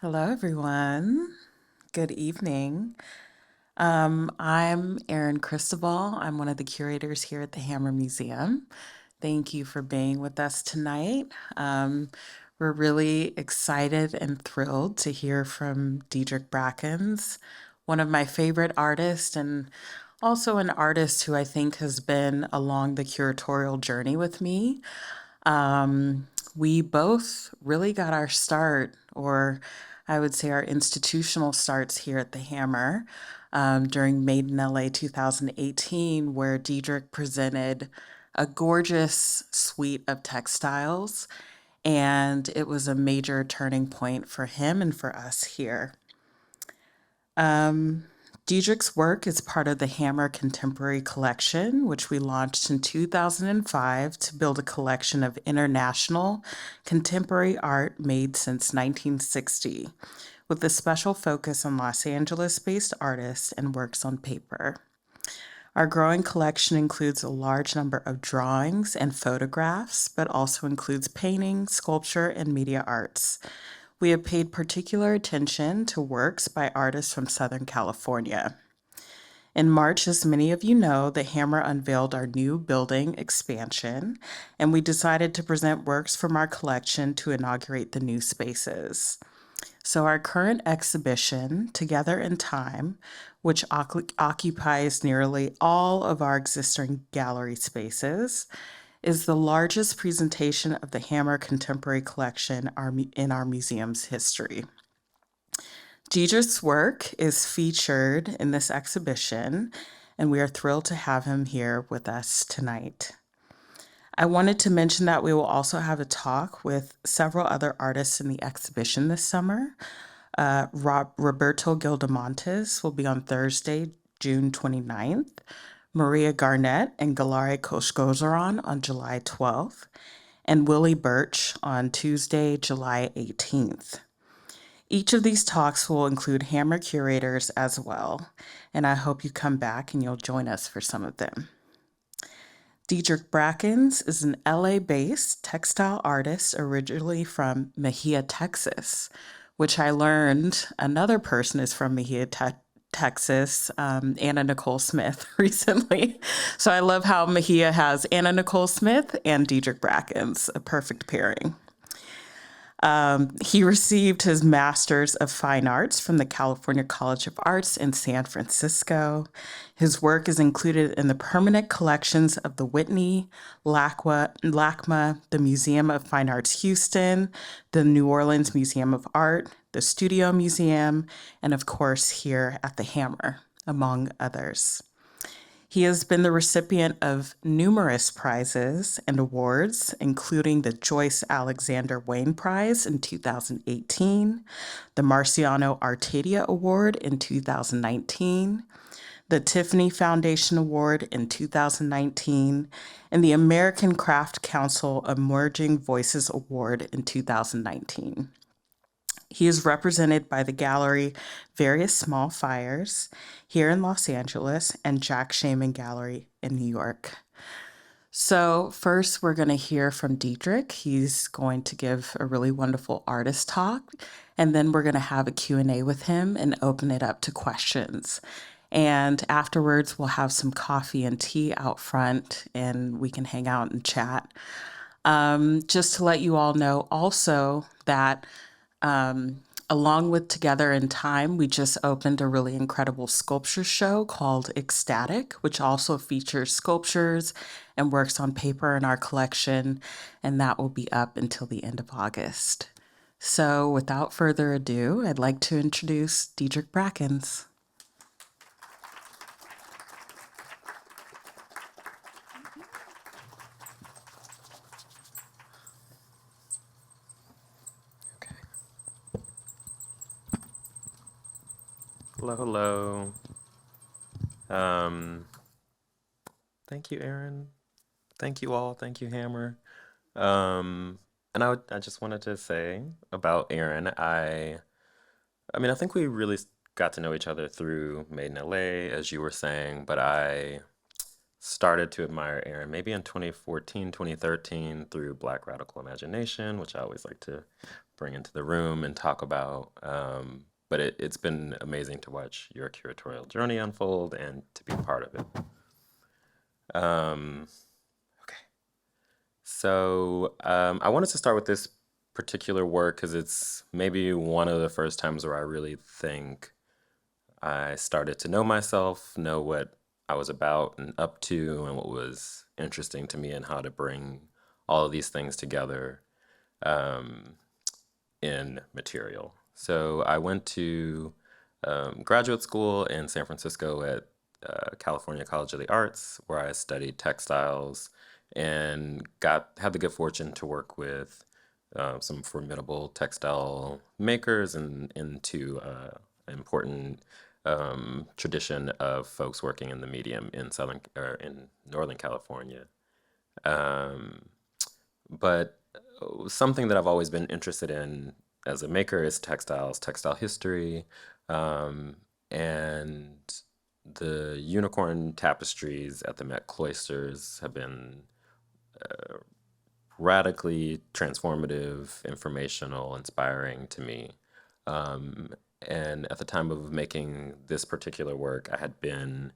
Hello, everyone. Good evening. I'm Erin Christovale. I'm one of the curators here at the Hammer Museum. Thank you for being with us tonight. We're really excited and thrilled to hear from Diedrick Brackens, one of my favorite artists, and also an artist who I think has been along the curatorial journey with me. We both really got our start, or I would say our institutional starts here at the Hammer during Made in LA 2018, where Diedrick presented a gorgeous suite of textiles. And it was a major turning point for him and for us here. Diedrick's work is part of the Hammer Contemporary Collection, which we launched in 2005 to build a collection of international contemporary art made since 1960, with a special focus on Los Angeles-based artists and works on paper. Our growing collection includes a large number of drawings and photographs, but also includes painting, sculpture, and media arts. We have paid particular attention to works by artists from Southern California. In March, as many of you know, the Hammer unveiled our new building expansion, and we decided to present works from our collection to inaugurate the new spaces. So our current exhibition, Together in Time, which occupies nearly all of our existing gallery spaces, is the largest presentation of the Hammer Contemporary Collection in our museum's history. Diedrick's work is featured in this exhibition, and we are thrilled to have him here with us tonight. I wanted to mention that we will also have a talk with several other artists in the exhibition this summer. Roberto Gildamontes will be on Thursday, June 29th. Maria Garnett and Galare Koshgozaran on July 12th, and Willie Birch on Tuesday, July 18th. Each of these talks will include Hammer curators as well, and I hope you come back and you'll join us for some of them. Diedrick Brackens is an LA-based textile artist originally from Mejia, Texas, which I learned another person is from Mejia, Texas, Anna Nicole Smith recently. So I love how Mejia has Anna Nicole Smith and Diedrick Brackens, a perfect pairing. He received his Master's of Fine Arts from the California College of Arts in San Francisco. His work is included in the permanent collections of the Whitney, LACMA, the Museum of Fine Arts Houston, the New Orleans Museum of Art, the Studio Museum, and of course here at the Hammer, among others. He has been the recipient of numerous prizes and awards, including the Joyce Alexander Wayne Prize in 2018, the Marciano Artadia Award in 2019, the Tiffany Foundation Award in 2019, and the American Craft Council Emerging Voices Award in 2019. He is represented by the gallery Various Small Fires here in Los Angeles and Jack Shaman Gallery in New York. So first we're going to hear from Diedrick. He's going to give a really wonderful artist talk, and then we're going to have a Q&A with him and open it up to questions. And afterwards we'll have some coffee and tea out front and we can hang out and chat. Just to let you all know also that along with Together in Time, we just opened a really incredible sculpture show called Ecstatic, which also features sculptures and works on paper in our collection, and that will be up until the end of August. So without further ado, I'd like to introduce Diedrick Brackens. Hello, hello. Thank you, Erin. Thank you all. Thank you, Hammer. I just wanted to say about Erin. I think we really got to know each other through Made in LA, as you were saying, but I started to admire Erin maybe in 2014, 2013 through Black Radical Imagination, which I always like to bring into the room and talk about. But it's been amazing to watch your curatorial journey unfold and to be a part of it. Um, okay. So I wanted to start with this particular work because it's maybe one of the first times where I really think I started to know myself, know what I was about and up to, and what was interesting to me, and how to bring all of these things together um, in material. So I went to graduate school in San Francisco at California College of the Arts, where I studied textiles and got had the good fortune to work with some formidable textile makers and into important tradition of folks working in the medium in Southern or in Northern California. Um, but something that I've always been interested in as a maker is textiles, textile history, um, and the unicorn tapestries at the Met Cloisters have been radically transformative, informational, inspiring to me. Um, and at the time of making this particular work, I had been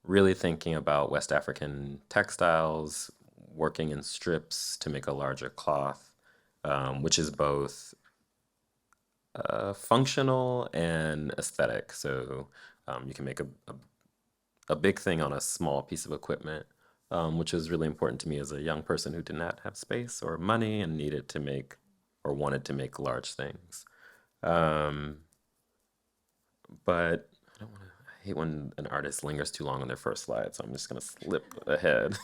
really thinking about West African textiles, working in strips to make a larger cloth, which is both functional and aesthetic. So you can make a big thing on a small piece of equipment, which is really important to me as a young person who did not have space or money and needed to make or wanted to make large things. Um, but I don't want to. I hate when an artist lingers too long on their first slide, so I'm just going to slip ahead.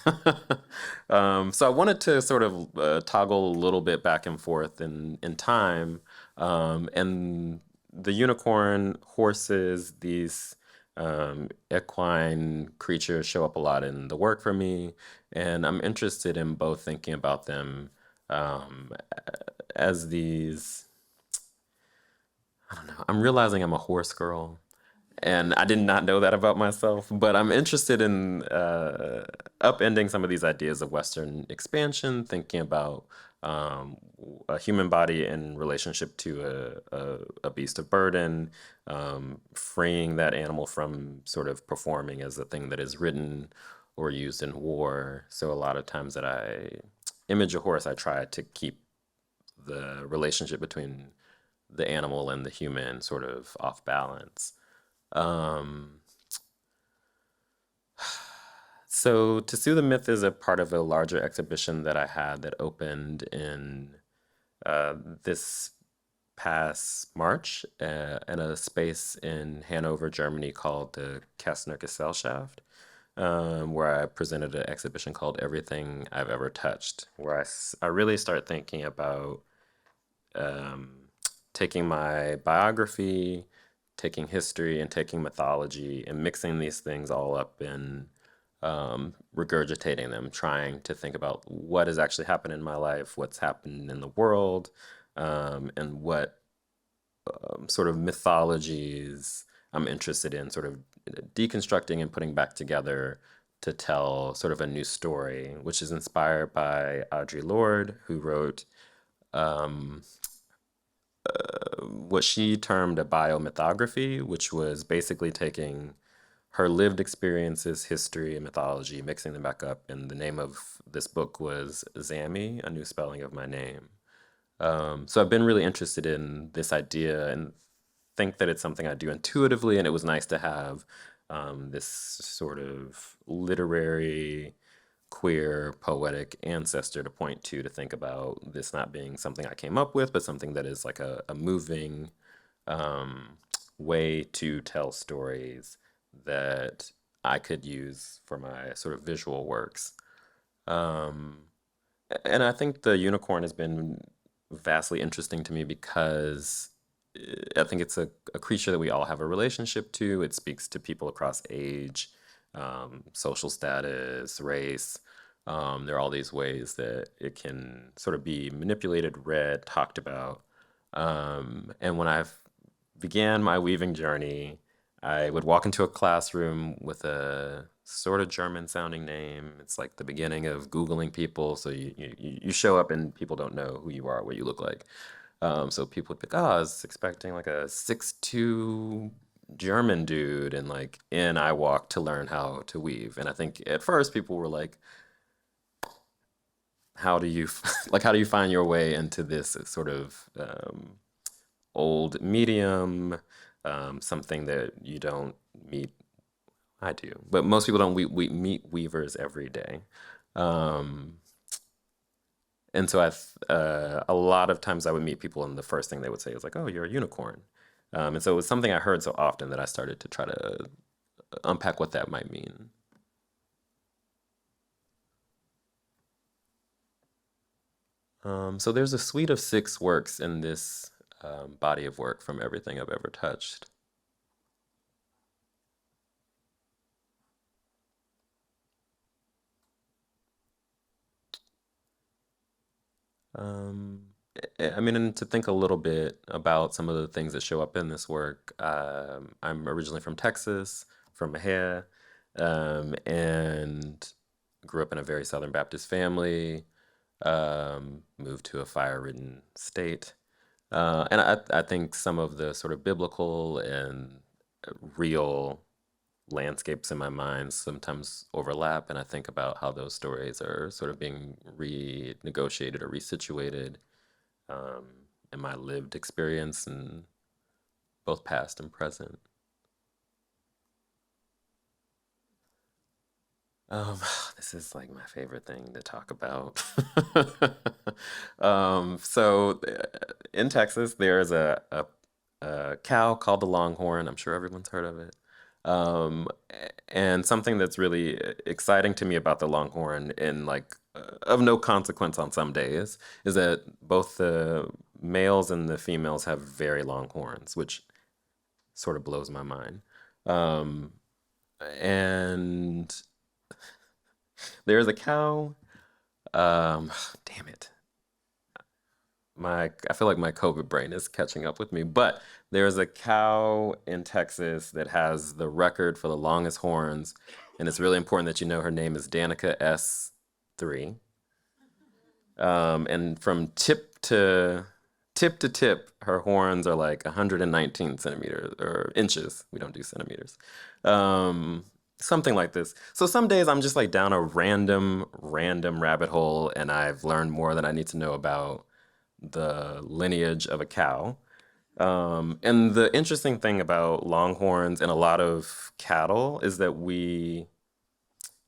So I wanted to sort of toggle a little bit back and forth in time, and the unicorn, horses, these equine creatures show up a lot in the work for me, and I'm interested in both thinking about them um, as these. I don't know. I'm realizing I'm a horse girl, and I did not know that about myself, but I'm interested in upending some of these ideas of Western expansion, thinking about um, a human body in relationship to a beast of burden, freeing that animal from sort of performing as a thing that is ridden or used in war. So a lot of times that I image a horse, I try to keep the relationship between the animal and the human sort of off balance. Um, so To Sue the Myth is a part of a larger exhibition that I had that opened in uh, this past March in a space in Hanover, Germany called the Kastner Gesellschaft, where I presented an exhibition called Everything I've Ever Touched, where I really start thinking about um, taking my biography, taking history, and taking mythology and mixing these things all up in regurgitating them, trying to think about what has actually happened in my life, what's happened in the world, and what sort of mythologies I'm interested in, sort of deconstructing and putting back together to tell sort of a new story, which is inspired by Audre Lorde, who wrote what she termed a biomythography, which was basically taking her lived experiences, history, and mythology, mixing them back up. And the name of this book was Zami, A New Spelling of My Name. So I've been really interested in this idea and think that it's something I do intuitively. And it was nice to have this sort of literary, queer, poetic ancestor to point to think about this not being something I came up with, but something that is like a moving way to tell stories that I could use for my sort of visual works. Um, and I think the unicorn has been vastly interesting to me because I think it's a creature that we all have a relationship to. It speaks to people across age, social status, race. There are all these ways that it can sort of be manipulated, read, talked about. And when I began my weaving journey, I would walk into a classroom with a sort of German sounding name. It's like the beginning of Googling people. So you show up and people don't know who you are, what you look like. So people would think, oh, I was expecting like a 6'2" German dude, and like in I walked to learn how to weave. And I think at first people were like, how do you like how do you find your way into this sort of old medium, something that you don't meet. I do, but most people don't. We meet weavers every day. Um, and so a lot of times I would meet people, and the first thing they would say is like, "Oh, you're a unicorn," and so it was something I heard so often that I started to try to unpack what that might mean. So there's a suite of 6 works in this body of work from everything I've ever touched. Um, I mean, and to think a little bit about some of the things that show up in this work, I'm originally from Texas, from Mejia, and grew up in a very Southern Baptist family, moved to a fire-ridden state. And I think some of the sort of biblical and real landscapes in my mind sometimes overlap, and I think about how those stories are sort of being renegotiated or resituated um, in my lived experience and both past and present. Um, this is like my favorite thing to talk about. In Texas, there's a cow called the Longhorn. I'm sure everyone's heard of it. And something that's really exciting to me about the Longhorn, and like of no consequence on some days, is that both the males and the females have very long horns, which sort of blows my mind. Um, and there's a cow. Um, damn it. I feel like my COVID brain is catching up with me. But there's a cow in Texas that has the record for the longest horns, and it's really important that you know her name is Danica S3. And from tip to tip, her horns are like 119 centimeters or inches. We don't do centimeters. Um, Something like this. So some days I'm just like down a random rabbit hole, and I've learned more than I need to know about the lineage of a cow. And the interesting thing about longhorns and a lot of cattle is that we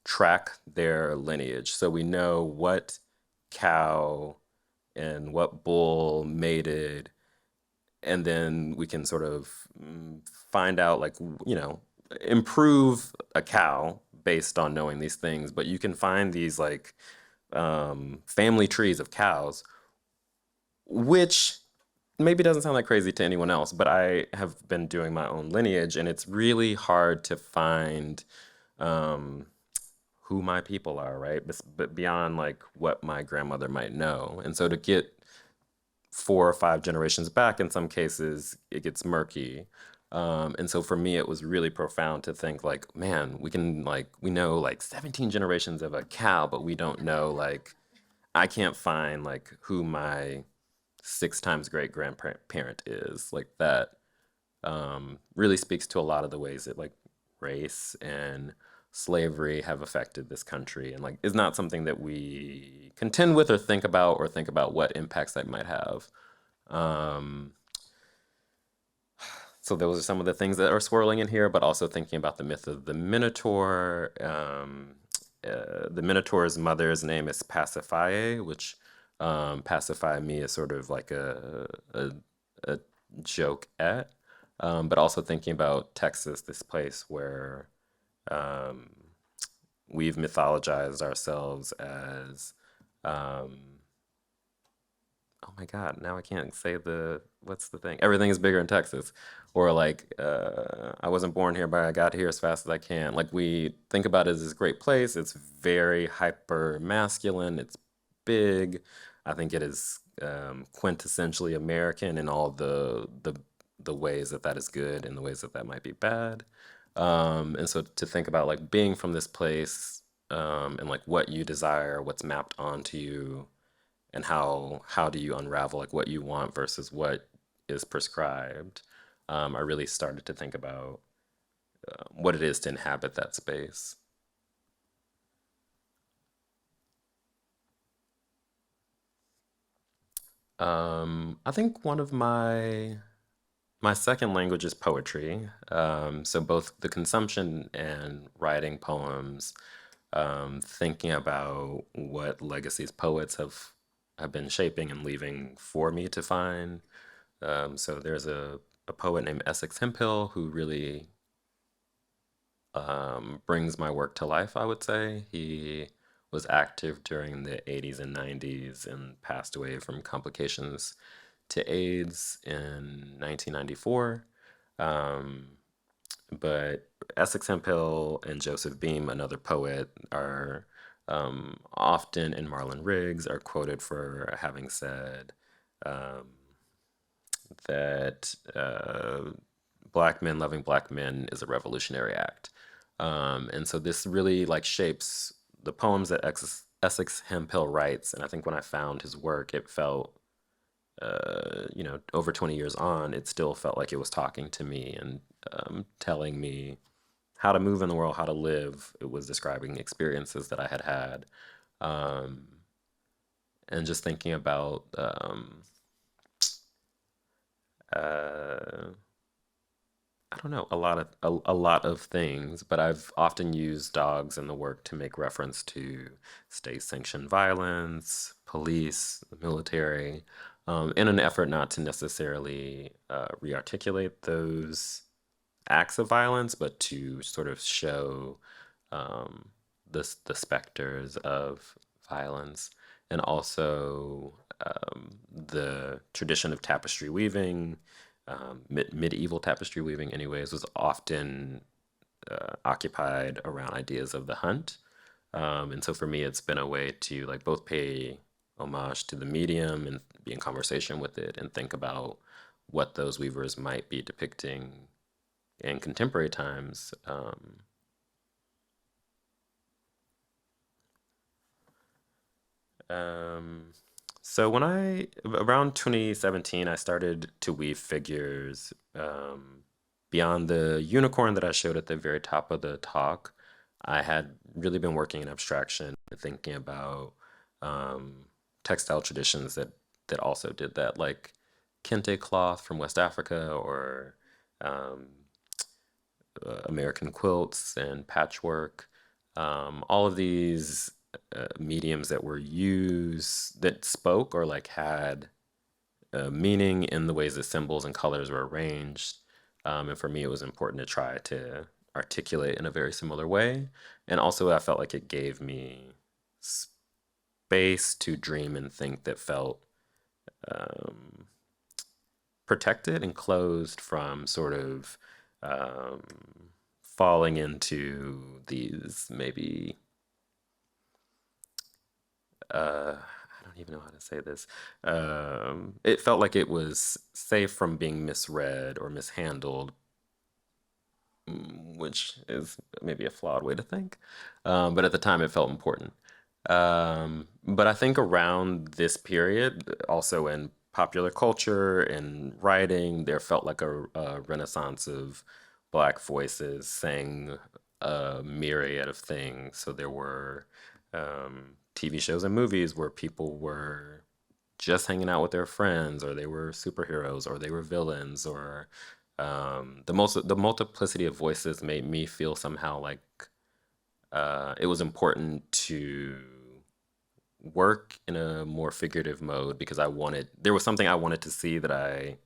track their lineage. So we know what cow and what bull mated, and then we can sort of find out, like, improve a cow based on knowing these things. But you can find these like family trees of cows, which maybe doesn't sound like crazy to anyone else, but I have been doing my own lineage, and it's really hard to find um, who my people are, right? But beyond like what my grandmother might know. And so to get 4 or 5 generations back, in some cases, it gets murky. And so for me, it was really profound to think like, man, we know like 17 generations of a cow, but we don't know, like, I can't find like who my 6 times great grandparent is. Like that really speaks to a lot of the ways that like race and slavery have affected this country, and like is not something that we contend with or think about what impacts that might have. Um, so those are some of the things that are swirling in here, but also thinking about the myth of the Minotaur. The Minotaur's mother's name is Pasiphae, which pacify me is sort of like a joke at, but also thinking about Texas, this place where um, we've mythologized ourselves as um, oh my God, now I can't say what's the thing? Everything is bigger in Texas. Or like, I wasn't born here, but I got here as fast as I can. Like we think about it as this great place. It's very hyper masculine. It's big. I think it is quintessentially American in all the ways that that is good and the ways that that might be bad. And so to think about like being from this place and like what you desire, what's mapped onto you, and how do you unravel like what you want versus what is prescribed. I really started to think about what it is to inhabit that space. I think one of my second language is poetry. So both the consumption and writing poems, thinking about what legacies poets have been shaping and leaving for me to find. So there's a poet named Essex Hemphill who really brings my work to life, I would say. He was active during the 80s and 90s and passed away from complications to AIDS in 1994. Um, but Essex Hemphill and Joseph Beam, another poet, are often in Marlon Riggs are quoted for having said that black men loving black men is a revolutionary act. And so this really like shapes the poems that Essex Hemphill writes. And I think when I found his work, it felt, over 20 years on, it still felt like it was talking to me and telling me how to move in the world, how to live. It was describing experiences that I had had. Um, and just thinking about uh, I don't know, a lot of things, but I've often used dogs in the work to make reference to state-sanctioned violence, police, the military, in an effort not to necessarily re-articulate those acts of violence, but to sort of show um, the specters of violence, and also the tradition of tapestry weaving, medieval tapestry weaving, anyways, was often occupied around ideas of the hunt. And so for me, it's been a way to like both pay homage to the medium and be in conversation with it and think about what those weavers might be depicting in contemporary times. Um, so when around 2017, I started to weave figures beyond the unicorn that I showed at the very top of the talk. I had really been working in abstraction, thinking about um, textile traditions that also did that, like kente cloth from West Africa or um, American quilts and patchwork. All of these mediums that were used that spoke or like had meaning in the ways that symbols and colors were arranged. And for me, it was important to try to articulate in a very similar way. And also, I felt like it gave me space to dream and think that felt um, protected and closed from sort of um, falling into these maybe I don't even know how to say this. It felt like it was safe from being misread or mishandled, which is maybe a flawed way to think. But at the time, it felt important. But I think around this period, also in popular culture and writing, there felt like a renaissance of Black voices saying a myriad of things. So there were TV shows and movies where people were just hanging out with their friends, or they were superheroes, or they were villains, or the multiplicity of voices made me feel somehow like it was important to work in a more figurative mode because there was something I wanted to see that I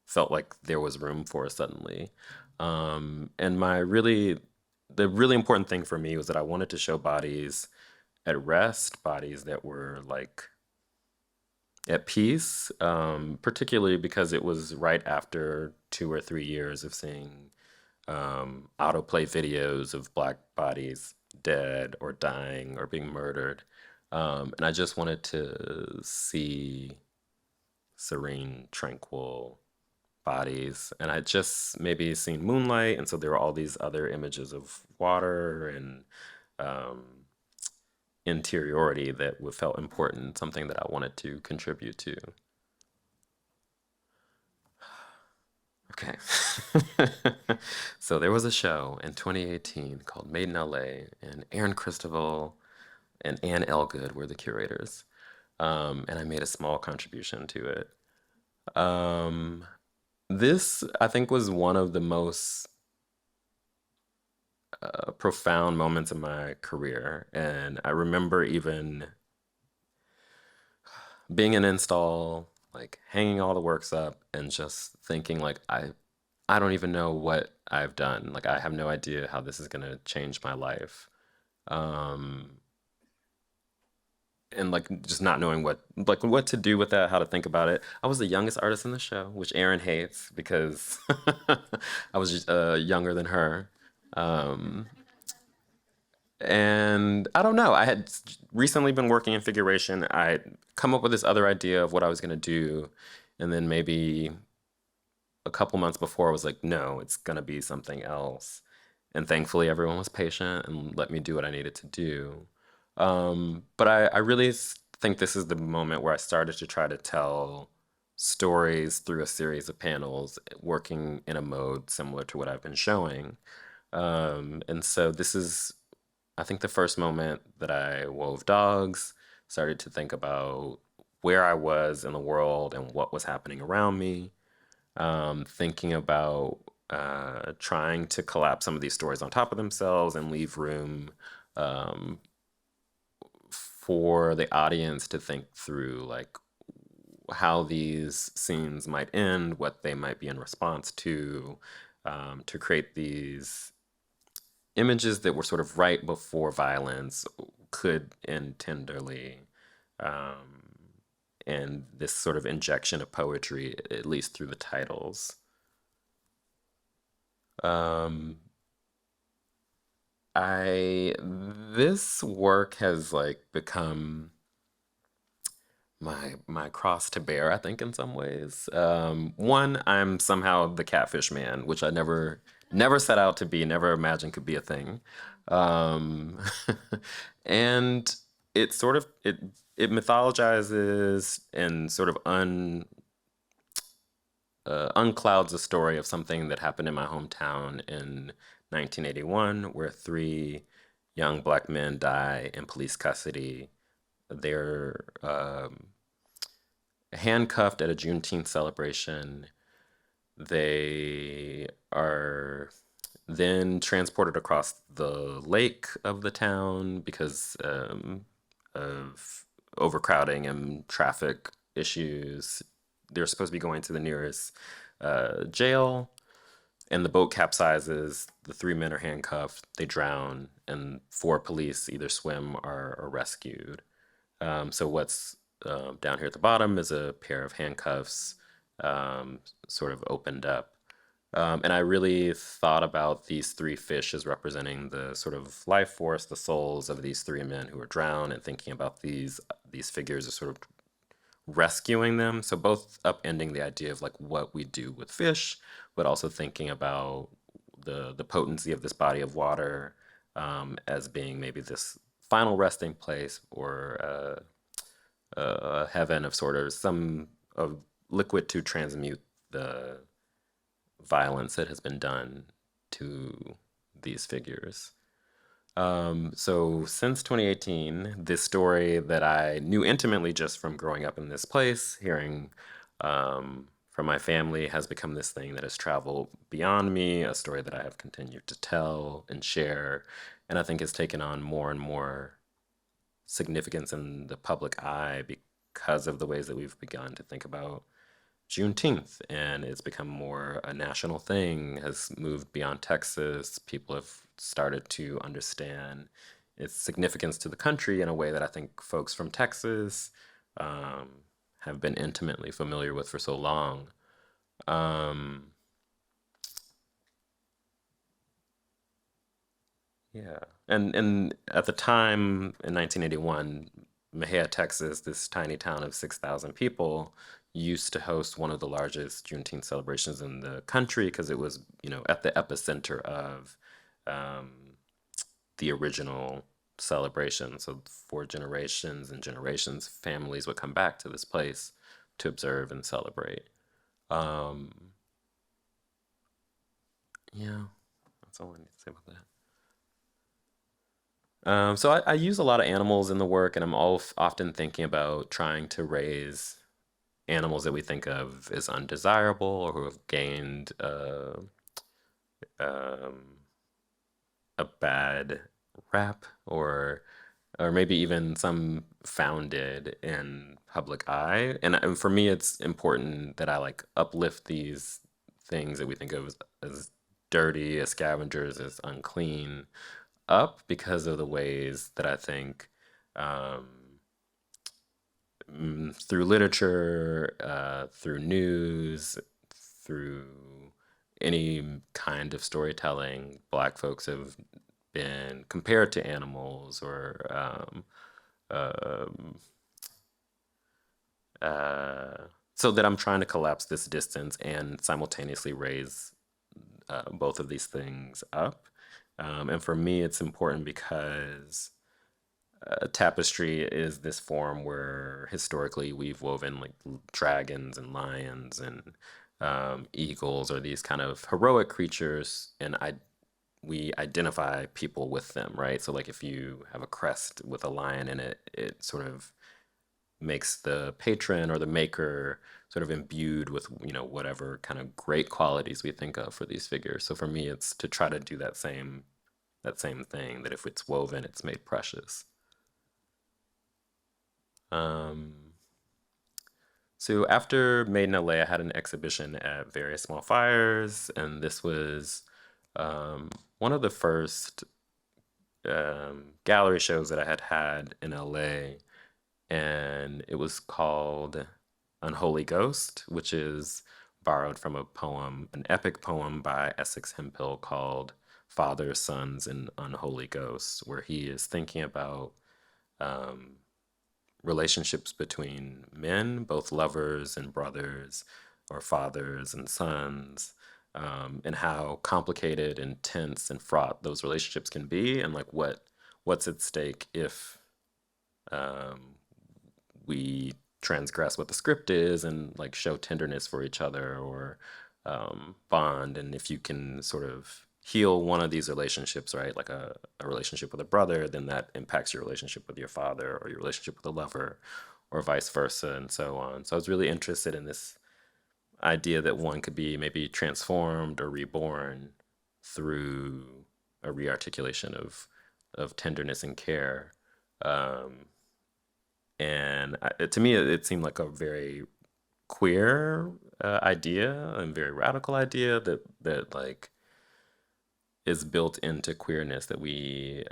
felt like there was room for suddenly. And the really important thing for me was that I wanted to show bodies at rest, bodies that were like at peace, particularly because it was right after 2 or 3 years of seeing autoplay videos of Black bodies dead or dying or being murdered. And I just wanted to see serene, tranquil bodies. And I just maybe seen moonlight, and so there were all these other images of water and um, interiority that felt important, something that I wanted to contribute to. Okay. So there was a show in 2018 called Made in LA, and Erin Christovale and Anne Elgood were the curators. And I made a small contribution to it. Um, this, I think, was one of the most profound moments in my career. And I remember even being an install, like hanging all the works up and just thinking like I don't even know what I've done. Like I have no idea how this is gonna change my life. Um, and like just not knowing what to do with that, how to think about it. I was the youngest artist in the show, which Erin hates because I was just, younger than her. Um, and I don't know. I had recently been working in figuration. I'd come up with this other idea of what I was gonna do, and then maybe a couple months before I was like, no, it's gonna be something else. And thankfully, everyone was patient and let me do what I needed to do. But I really think this is the moment where I started to try to tell stories through a series of panels, working in a mode similar to what I've been showing. And so this is, I think, the first moment that I wove dogs, started to think about where I was in the world and what was happening around me, thinking about trying to collapse some of these stories on top of themselves and leave room um, for the audience to think through like how these scenes might end, what they might be in response to create these images that were sort of right before violence could end tenderly. Um, and this sort of injection of poetry, at least through the titles. Um, I This work has like become my cross to bear, I think, in some ways. One, I'm somehow the catfish man, which I never set out to be, never imagined could be a thing. Um, and it mythologizes and sort of unclouds the story of something that happened in my hometown in 1981, where three young black men die in police custody. They're handcuffed at a Juneteenth celebration. They are then transported across the lake of the town because of overcrowding and traffic issues. They're supposed to be going to the nearest jail, and the boat capsizes. The three men are handcuffed. They drown, and four police either swim or are rescued. So what's down here at the bottom is a pair of handcuffs, sort of opened up. And I really thought about these three fish as representing the sort of life force, the souls of these three men who are drowned, and thinking about these figures as sort of rescuing them. So both upending the idea of like what we do with fish, but also thinking about the potency of this body of water as being maybe this final resting place or heaven of sort of some of liquid to transmute the violence that has been done to these figures. So since 2018, this story that I knew intimately just from growing up in this place, hearing from my family, has become this thing that has traveled beyond me, a story that I have continued to tell and share, and I think has taken on more and more significance in the public eye because of the ways that we've begun to think about Juneteenth, and it's become more a national thing, has moved beyond Texas. People have started to understand its significance to the country in a way that I think folks from Texas um, have been intimately familiar with for so long. Um, yeah, and at the time in 1981, Mejia, Texas, this tiny town of 6,000 people, used to host one of the largest Juneteenth celebrations in the country because it was, at the epicenter of um, the original celebration. So for generations and generations, families would come back to this place to observe and celebrate. Um, yeah, that's all I need to say about that. So I use a lot of animals in the work, and I'm often thinking about trying to raise animals that we think of as undesirable or who have gained um, a bad rap, or maybe even some founded in public eye. And for me, it's important that I like uplift these things that we think of as dirty, as scavengers, as unclean, up because of the ways that I think um, through literature, through news, through any kind of storytelling, Black folks have been compared to animals or um, so that I'm trying to collapse this distance and simultaneously raise both of these things up. And for me, it's important because tapestry is this form where historically we've woven like dragons and lions and eagles or these kind of heroic creatures, and we identify people with them, right? So like if you have a crest with a lion in it, it sort of makes the patron or the maker sort of imbued with, whatever kind of great qualities we think of for these figures. So for me, it's to try to do that same thing, that if it's woven, it's made precious. Um, so after Made in LA, I had an exhibition at various small fires, and this was one of the first gallery shows that I had had in LA, and it was called Unholy Ghost, which is borrowed from a poem, an epic poem by Essex Hemphill called Fathers, Sons, and Unholy Ghosts, where he is thinking about um, relationships between men, both lovers and brothers, or fathers and sons, and how complicated and tense and fraught those relationships can be, and like what's at stake if um, we transgress what the script is and like show tenderness for each other or bond, and if you can sort of heal one of these relationships, right, like a relationship with a brother, then that impacts your relationship with your father or your relationship with a lover or vice versa and so on. So I was really interested in this idea that one could be maybe transformed or reborn through a rearticulation of tenderness and care. Um, and to me, it seemed like a very queer idea and very radical idea that like is built into queerness, that we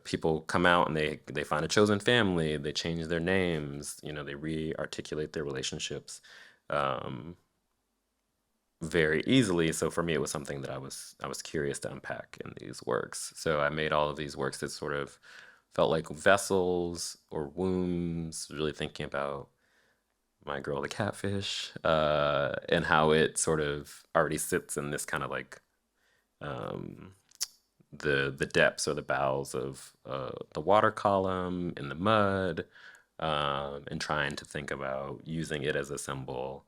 people come out and they find a chosen family, they change their names, they re-articulate their relationships um, very easily. So for me, it was something that I was curious to unpack in these works. So I made all of these works that sort of felt like vessels or wombs, really thinking about my girl the catfish, and how it sort of already sits in this kind of like um, the depths or the bowels of the water column in the mud, and trying to think about using it as a symbol,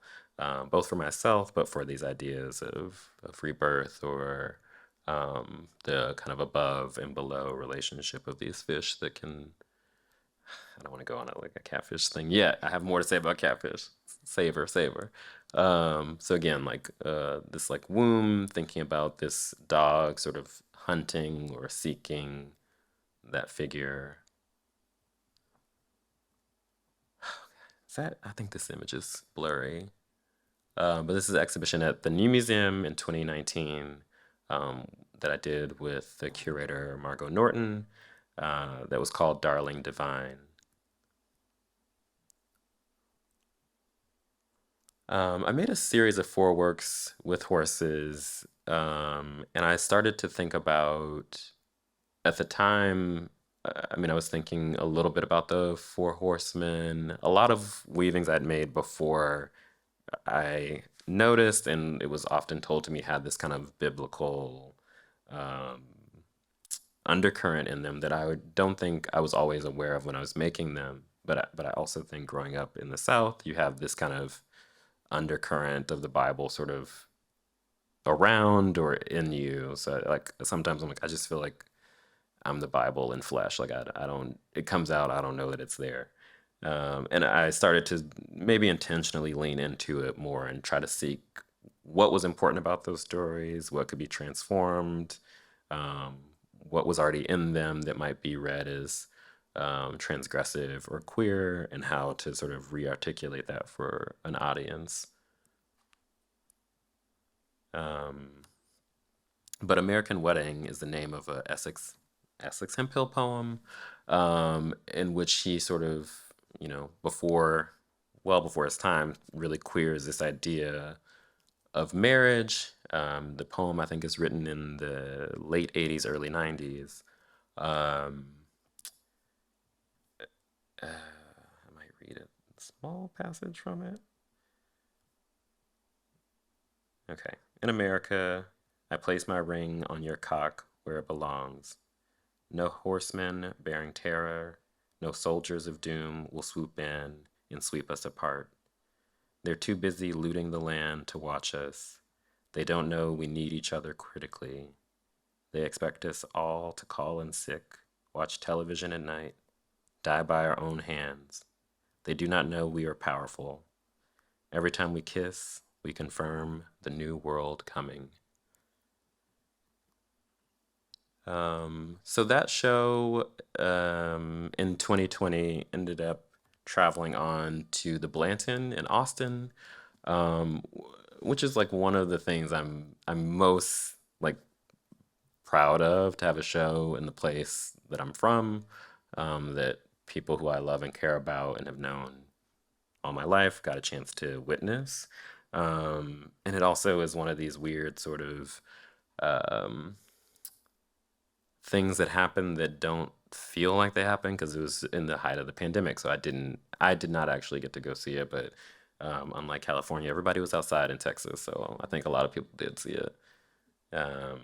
both for myself, but for these ideas of rebirth or the kind of above and below relationship of these fish that can. I don't want to go on like a catfish thing yet. I have more to say about catfish. Savor, savor. So again, like this like womb, thinking about this dog sort of hunting or seeking that figure. Is that? I think this image is blurry. But this is an exhibition at the New Museum in 2019 um, that I did with the curator Margot Norton. That was called Darling Divine. I made a series of four works with horses, and I started to think about, at the time, I mean, I was thinking a little bit about the Four Horsemen, a lot of weavings I'd made before I noticed, and it was often told to me had this kind of biblical um, undercurrent in them that don't think I was always aware of when I was making them. But I also think growing up in the South, you have this kind of undercurrent of the Bible sort of around or in you. So like sometimes I'm like, I just feel like I'm the Bible in flesh. Like I don't, it comes out, I don't know that it's there. And I started to maybe intentionally lean into it more and try to seek what was important about those stories, what could be transformed, um, what was already in them that might be read as transgressive or queer, and how to sort of re-articulate that for an audience. Um, but American Wedding is the name of a Essex Hemphill poem, in which he sort of, well before his time, really queers this idea of marriage. The poem, I think, is written in the late 80s, early 90s. Um, I might read a small passage from it. Okay. In America, I place my ring on your cock where it belongs. No horsemen bearing terror, no soldiers of doom will swoop in and sweep us apart. They're too busy looting the land to watch us. They don't know we need each other critically. They expect us all to call in sick, watch television at night, die by our own hands. They do not know we are powerful. Every time we kiss, we confirm the new world coming. So that show in 2020 ended up traveling on to the Blanton in Austin, which is like one of the things I'm most like proud of, to have a show in the place that I'm from, that people who I love and care about and have known all my life got a chance to witness. And it also is one of these weird sort of um, things that happen that don't feel like they happen because it was in the height of the pandemic. So I did not actually get to go see it, but unlike California, everybody was outside in Texas. So I think a lot of people did see it. Um,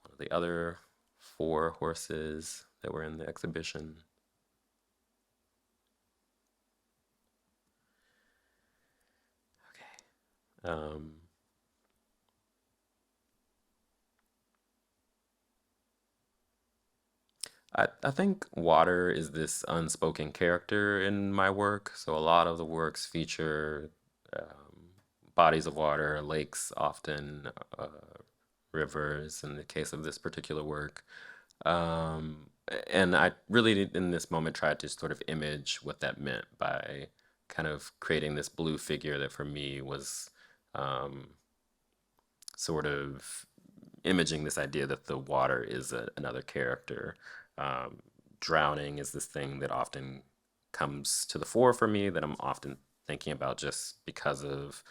One of the other four horses that were in the exhibition. Okay. I think water is this unspoken character in my work. So a lot of the works feature bodies of water, lakes often, uh, rivers in the case of this particular work. Um, and I really, in this moment, tried to sort of image what that meant by kind of creating this blue figure that for me was um, sort of imaging this idea that the water is another character. Um, Drowning is this thing that often comes to the fore for me, that I'm often thinking about just because of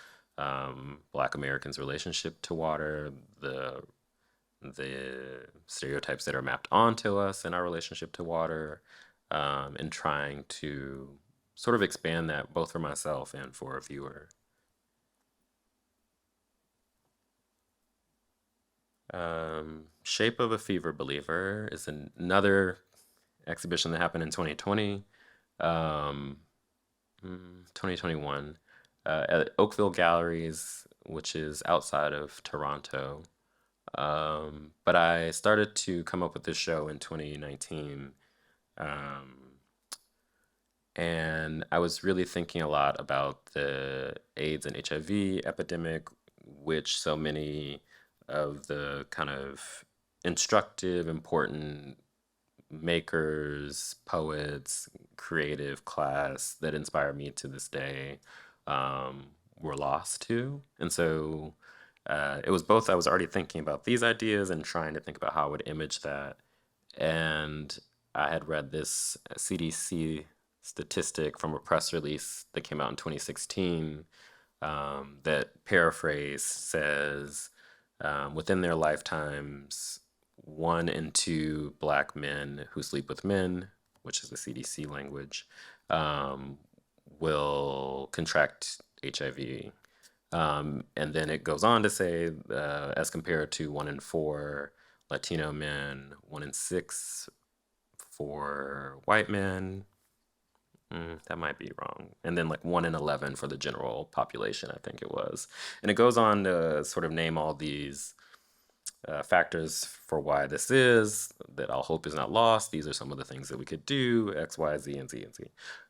Black Americans' relationship to water, the stereotypes that are mapped onto us in our relationship to water, and trying to sort of expand that both for myself and for a viewer. Shape of a Fever Believer is another exhibition that happened in 2020, um, 2021, at Oakville Galleries, which is outside of Toronto. But I started to come up with this show in 2019. Um, and I was really thinking a lot about the AIDS and HIV epidemic, which so many of the kind of instructive, important makers, poets, creative class that inspire me to this day um, were lost to. And so it was both, I was already thinking about these ideas and trying to think about how I would image that. And I had read this CDC statistic from a press release that came out in 2016, that paraphrase says within their lifetimes, 1 in 2 Black men who sleep with men, which is the CDC language, um, will contract HIV. And then it goes on to say, as compared to 1 in 4 Latino men, 1 in 6 for white men. That might be wrong. And then like 1 in 11 for the general population, I think it was. And it goes on to sort of name all these factors for why this is, that all hope is not lost. These are some of the things that we could do, X, Y, Z, and Z, and Z.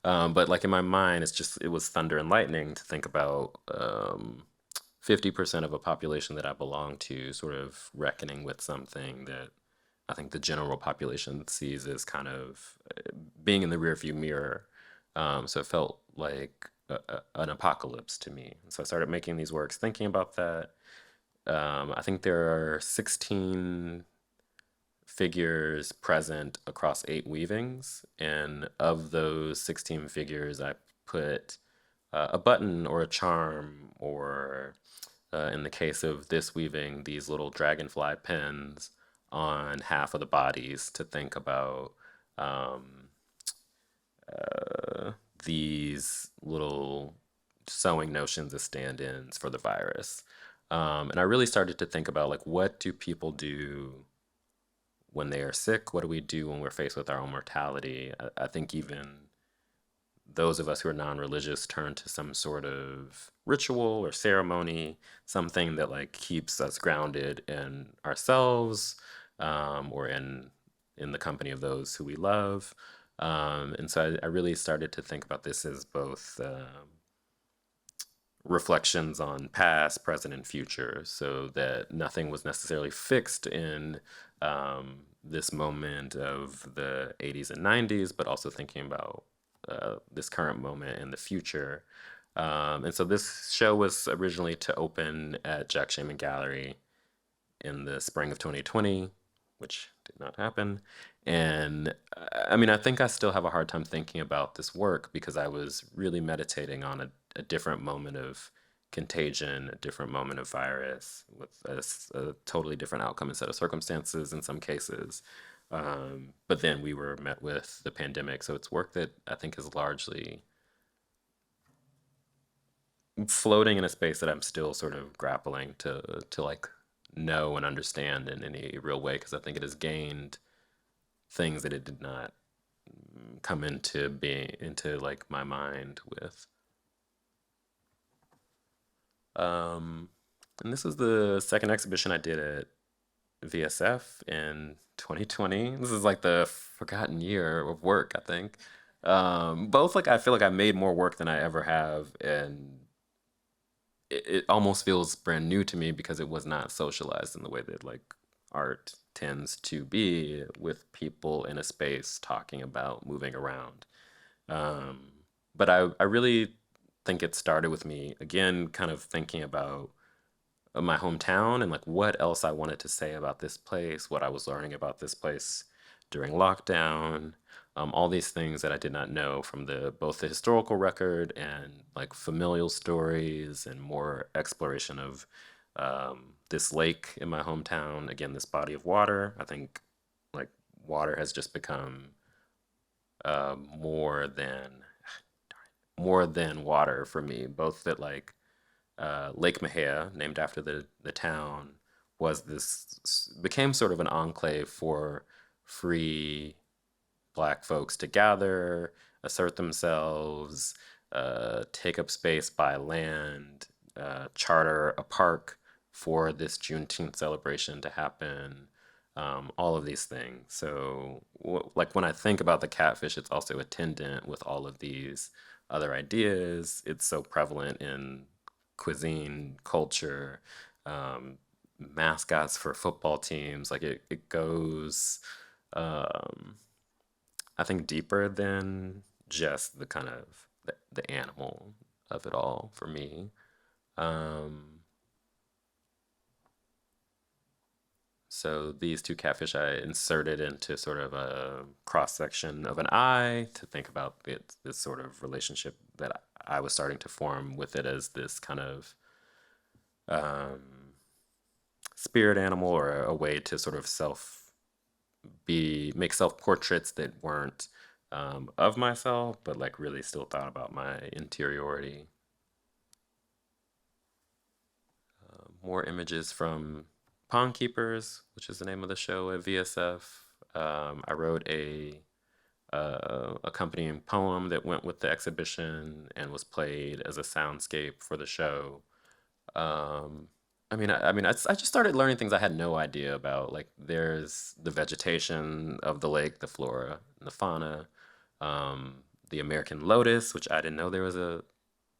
But like in my mind, it was thunder and lightning to think about 50% of a population that I belong to sort of reckoning with something that I think the general population sees as kind of being in the rearview mirror. So it felt like an apocalypse to me. So I started making these works thinking about that. I think there are 16 figures present across 8 weavings. And of those 16 figures, I put a button or a charm, or in the case of this weaving, these little dragonfly pins on half of the bodies to think about um, these little sewing notions as stand-ins for the virus. And I really started to think about like, what do people do when they are sick? What do we do when we're faced with our own mortality? I think even those of us who are non-religious turn to some sort of ritual or ceremony, something that like keeps us grounded in ourselves, or in the company of those who we love. And so I really started to think about this as both reflections on past, present, and future, so that nothing was necessarily fixed in this moment of the 80s and 90s, but also thinking about this current moment and the future. And so this show was originally to open at Jack Shaman Gallery in the spring of 2020, which did not happen. And I mean, I think I still have a hard time thinking about this work because I was really meditating on a different moment of contagion, a different moment of virus with a totally different outcome and set of circumstances in some cases. But then we were met with the pandemic. So it's work that I think is largely floating in a space that I'm still sort of grappling to like know and understand in any real way, because I think it has gained things that it did not come into being into like my mind with. Um, and this was the second exhibition I did at VSF in 2020. This is like the forgotten year of work, I think. Both like I feel like I made more work than I ever have, and it almost feels brand new to me because it was not socialized in the way that like art tends to be, with people in a space talking about moving around. Um, but I really think it started with me again, kind of thinking about my hometown and like what else I wanted to say about this place, what I was learning about this place during lockdown, all these things that I did not know from the both the historical record and like familial stories and more exploration of this lake in my hometown. Again, this body of water. I think like water has just become more than water for me. Both that like Lake Mejia, named after the town, was this became sort of an enclave for free Black folks to gather, assert themselves, take up space, buy land, charter a park for this Juneteenth celebration to happen. All of these things. So, like when I think about the catfish, it's also attendant with all of these other ideas. It's so prevalent in cuisine, culture, um, mascots for football teams. Like it goes, um, I think, deeper than just the kind of the animal of it all for me. Um, so these two catfish I inserted into sort of a cross section of an eye to think about this sort of relationship that I was starting to form with it as this kind of um, spirit animal, or a way to sort of make self portraits that weren't of myself, but like really still thought about my interiority. more images from Pond Keepers, which is the name of the show at VSF. I wrote a accompanying poem that went with the exhibition and was played as a soundscape for the show. Um, I just started learning things I had no idea about. Like, there's the vegetation of the lake, the flora and the fauna, um, the American lotus, which I didn't know there was a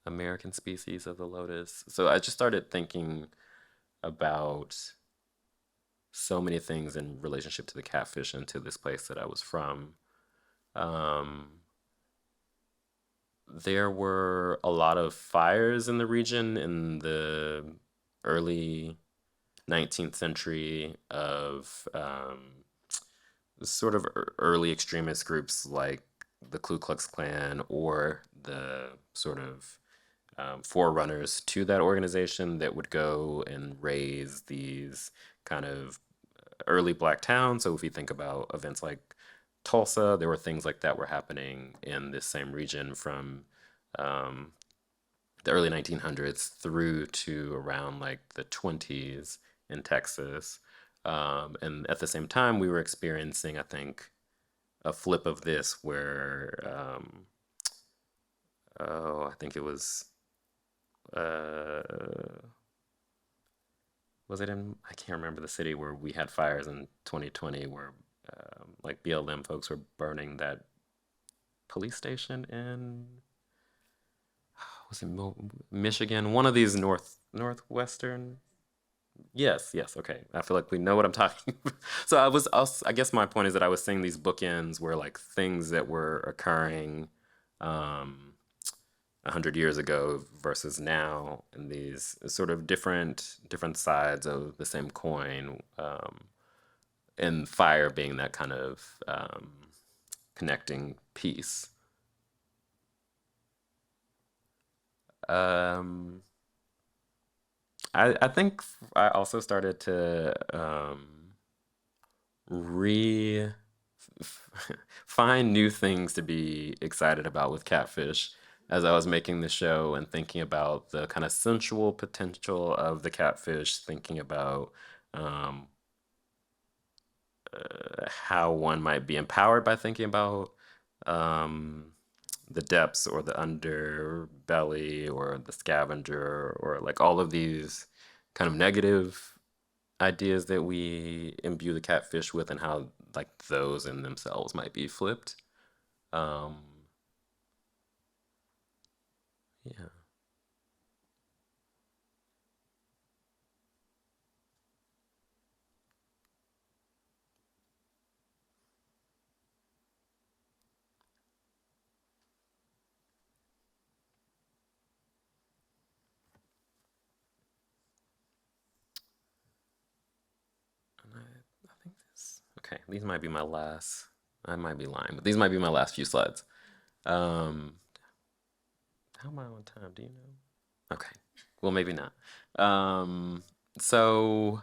American species of the lotus. So I just started thinking about so many things in relationship to the catfish and to this place that I was from. Um, there were a lot of fires in the region in the early 19th century of sort of early extremist groups like the Ku Klux Klan or the sort of forerunners to that organization that would go and raise these kind of early black towns. So if you think about events like Tulsa, there were things like that were happening in this same region from um, the early 1900s through to around like the 20s in Texas. And at the same time, we were experiencing, I think, a flip of this where, oh, I think it uh, was it in, I can't remember the city where we had fires in 2020 where like BLM folks were burning that police station in, was it Michigan? One of these northwestern. Yes, yes, okay. I feel like we know what I'm talking about. So I guess my point is that I was saying these bookends were like things that were occurring um, 100 years ago versus now, and these sort of different sides of the same coin, and fire being that kind of connecting piece. Um, I think I also started to re find new things to be excited about with Catfish as I was making the show and thinking about the kind of sensual potential of the catfish, thinking about um, how one might be empowered by thinking about um, the depths or the underbelly or the scavenger or like all of these kind of negative ideas that we imbue the catfish with and how like those in themselves might be flipped. Um, yeah. I think this. Okay, these might be my last. I might be lying, but these might be my last few slides. Um, how am I on time? Do you know? Okay. Well, maybe not. Um, so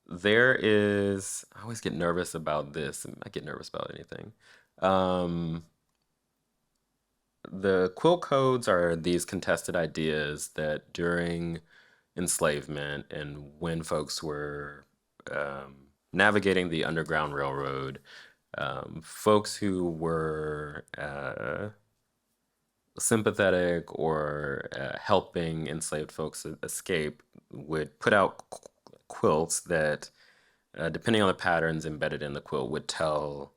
there is. I always get nervous about this. I get nervous about anything. Um, the quill codes are these contested ideas that during enslavement and when folks were navigating the Underground Railroad, folks who were sympathetic or helping enslaved folks escape would put out quilts that, depending on the patterns embedded in the quilt, would tell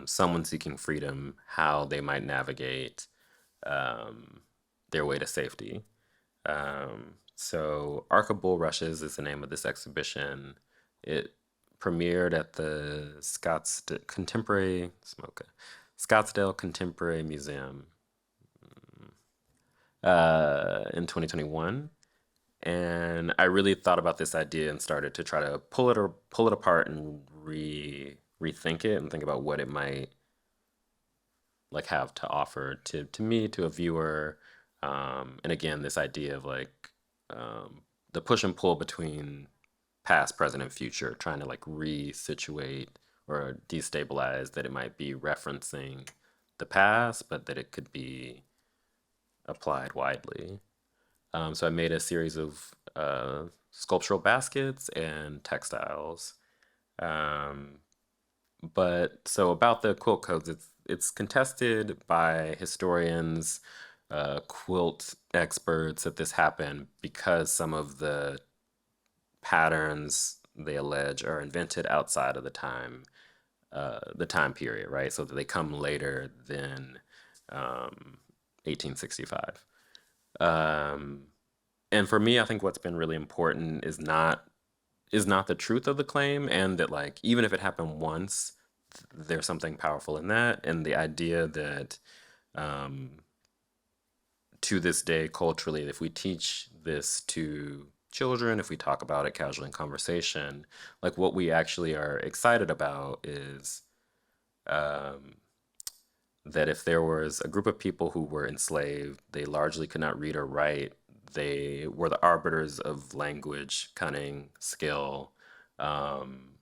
someone seeking freedom how they might navigate um, their way to safety. So Archibald Rushes is the name of this exhibition. It premiered at the Scottsdale Contemporary Museum in 2021. And I really thought about this idea and started to try to pull it apart and rethink it and think about what it might like have to offer to me, to a viewer. And again, this idea of like the push and pull between past, present, and future, trying to like resituate or destabilize that it might be referencing the past, but that it could be applied widely. So I made a series of sculptural baskets and textiles. Um, but so about the quilt codes, it's contested by historians, quilt experts that this happened because some of the patterns they allege are invented outside of the time period, right? So that they come later than 1865. Um, and for me, I think what's been really important is not the truth of the claim, and that like even if it happened once, there's something powerful in that, and the idea that to this day culturally, if we teach this to children, if we talk about it casually in conversation, like what we actually are excited about is that if there was a group of people who were enslaved, they largely could not read or write. They were the arbiters of language, cunning, skill, and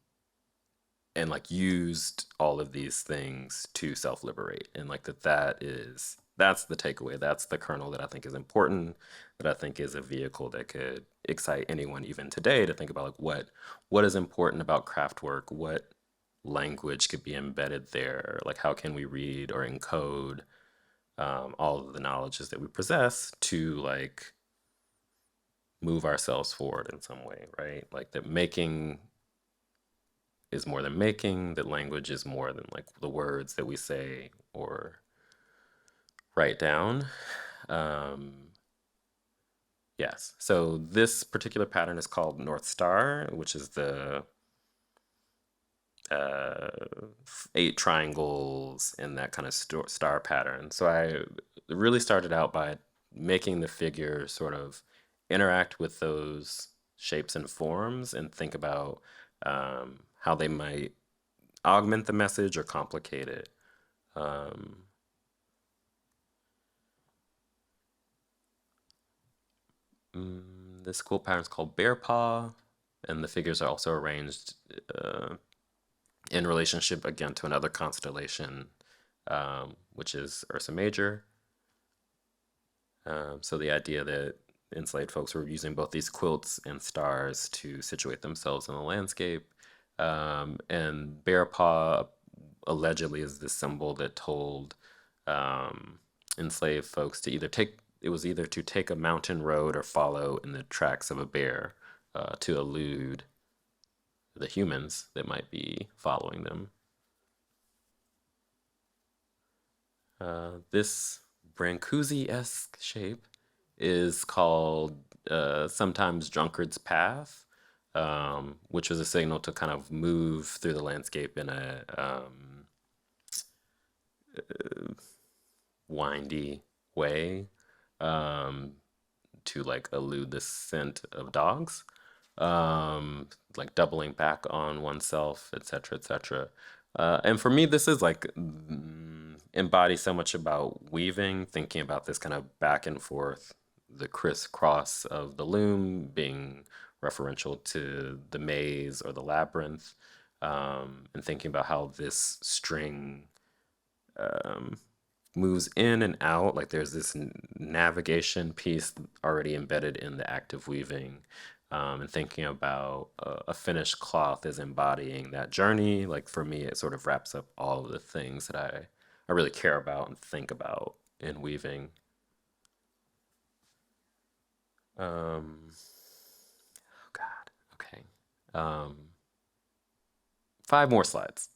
like used all of these things to self-liberate. And like that's the takeaway. That's the kernel that I think is important, that I think is a vehicle that could excite anyone even today to think about like what is important about craft work, what language could be embedded there, like how can we read or encode all of the knowledges that we possess to like move ourselves forward in some way, right? Like that making is more than making, that language is more than like the words that we say or write down. Um, yes. So this particular pattern is called North Star, which is the uh, eight triangles in that kind of star pattern. So I really started out by making the figure sort of interact with those shapes and forms and think about how they might augment the message or complicate it. Um, this cool pattern is called Bear Paw, and the figures are also arranged in relationship again to another constellation, which is Ursa Major. So the idea that enslaved folks were using both these quilts and stars to situate themselves in the landscape. And Bear Paw allegedly is the symbol that told enslaved folks to either to take a mountain road or follow in the tracks of a bear to elude the humans that might be following them. This Brancusi-esque shape is called sometimes Drunkard's Path, which was a signal to kind of move through the landscape in a windy way to like elude the scent of dogs, like doubling back on oneself, etc., etc. And for me, this is like embodies so much about weaving, thinking about this kind of back and forth, the crisscross of the loom being referential to the maze or the labyrinth, and thinking about how this string moves in and out. Like there's this navigation piece already embedded in the act of weaving, and thinking about a finished cloth as embodying that journey. Like for me, it sort of wraps up all of the things that I really care about and think about in weaving. Oh God. Okay. Um, 5 more slides.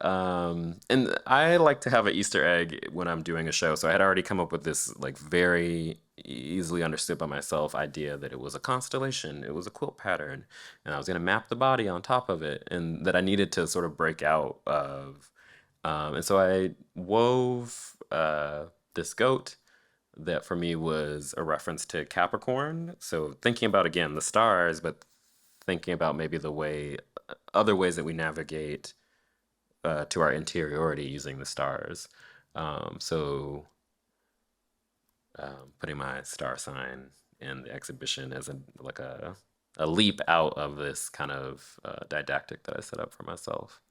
And I like to have an Easter egg when I'm doing a show. So I had already come up with this like very easily understood by myself idea that it was a constellation, it was a quilt pattern, and I was going to map the body on top of it, and that I needed to sort of break out of. And so I wove this goat that for me was a reference to Capricorn. So thinking about again the stars, but thinking about maybe other ways that we navigate to our interiority using the stars. So putting my star sign in the exhibition as a leap out of this kind of didactic that I set up for myself.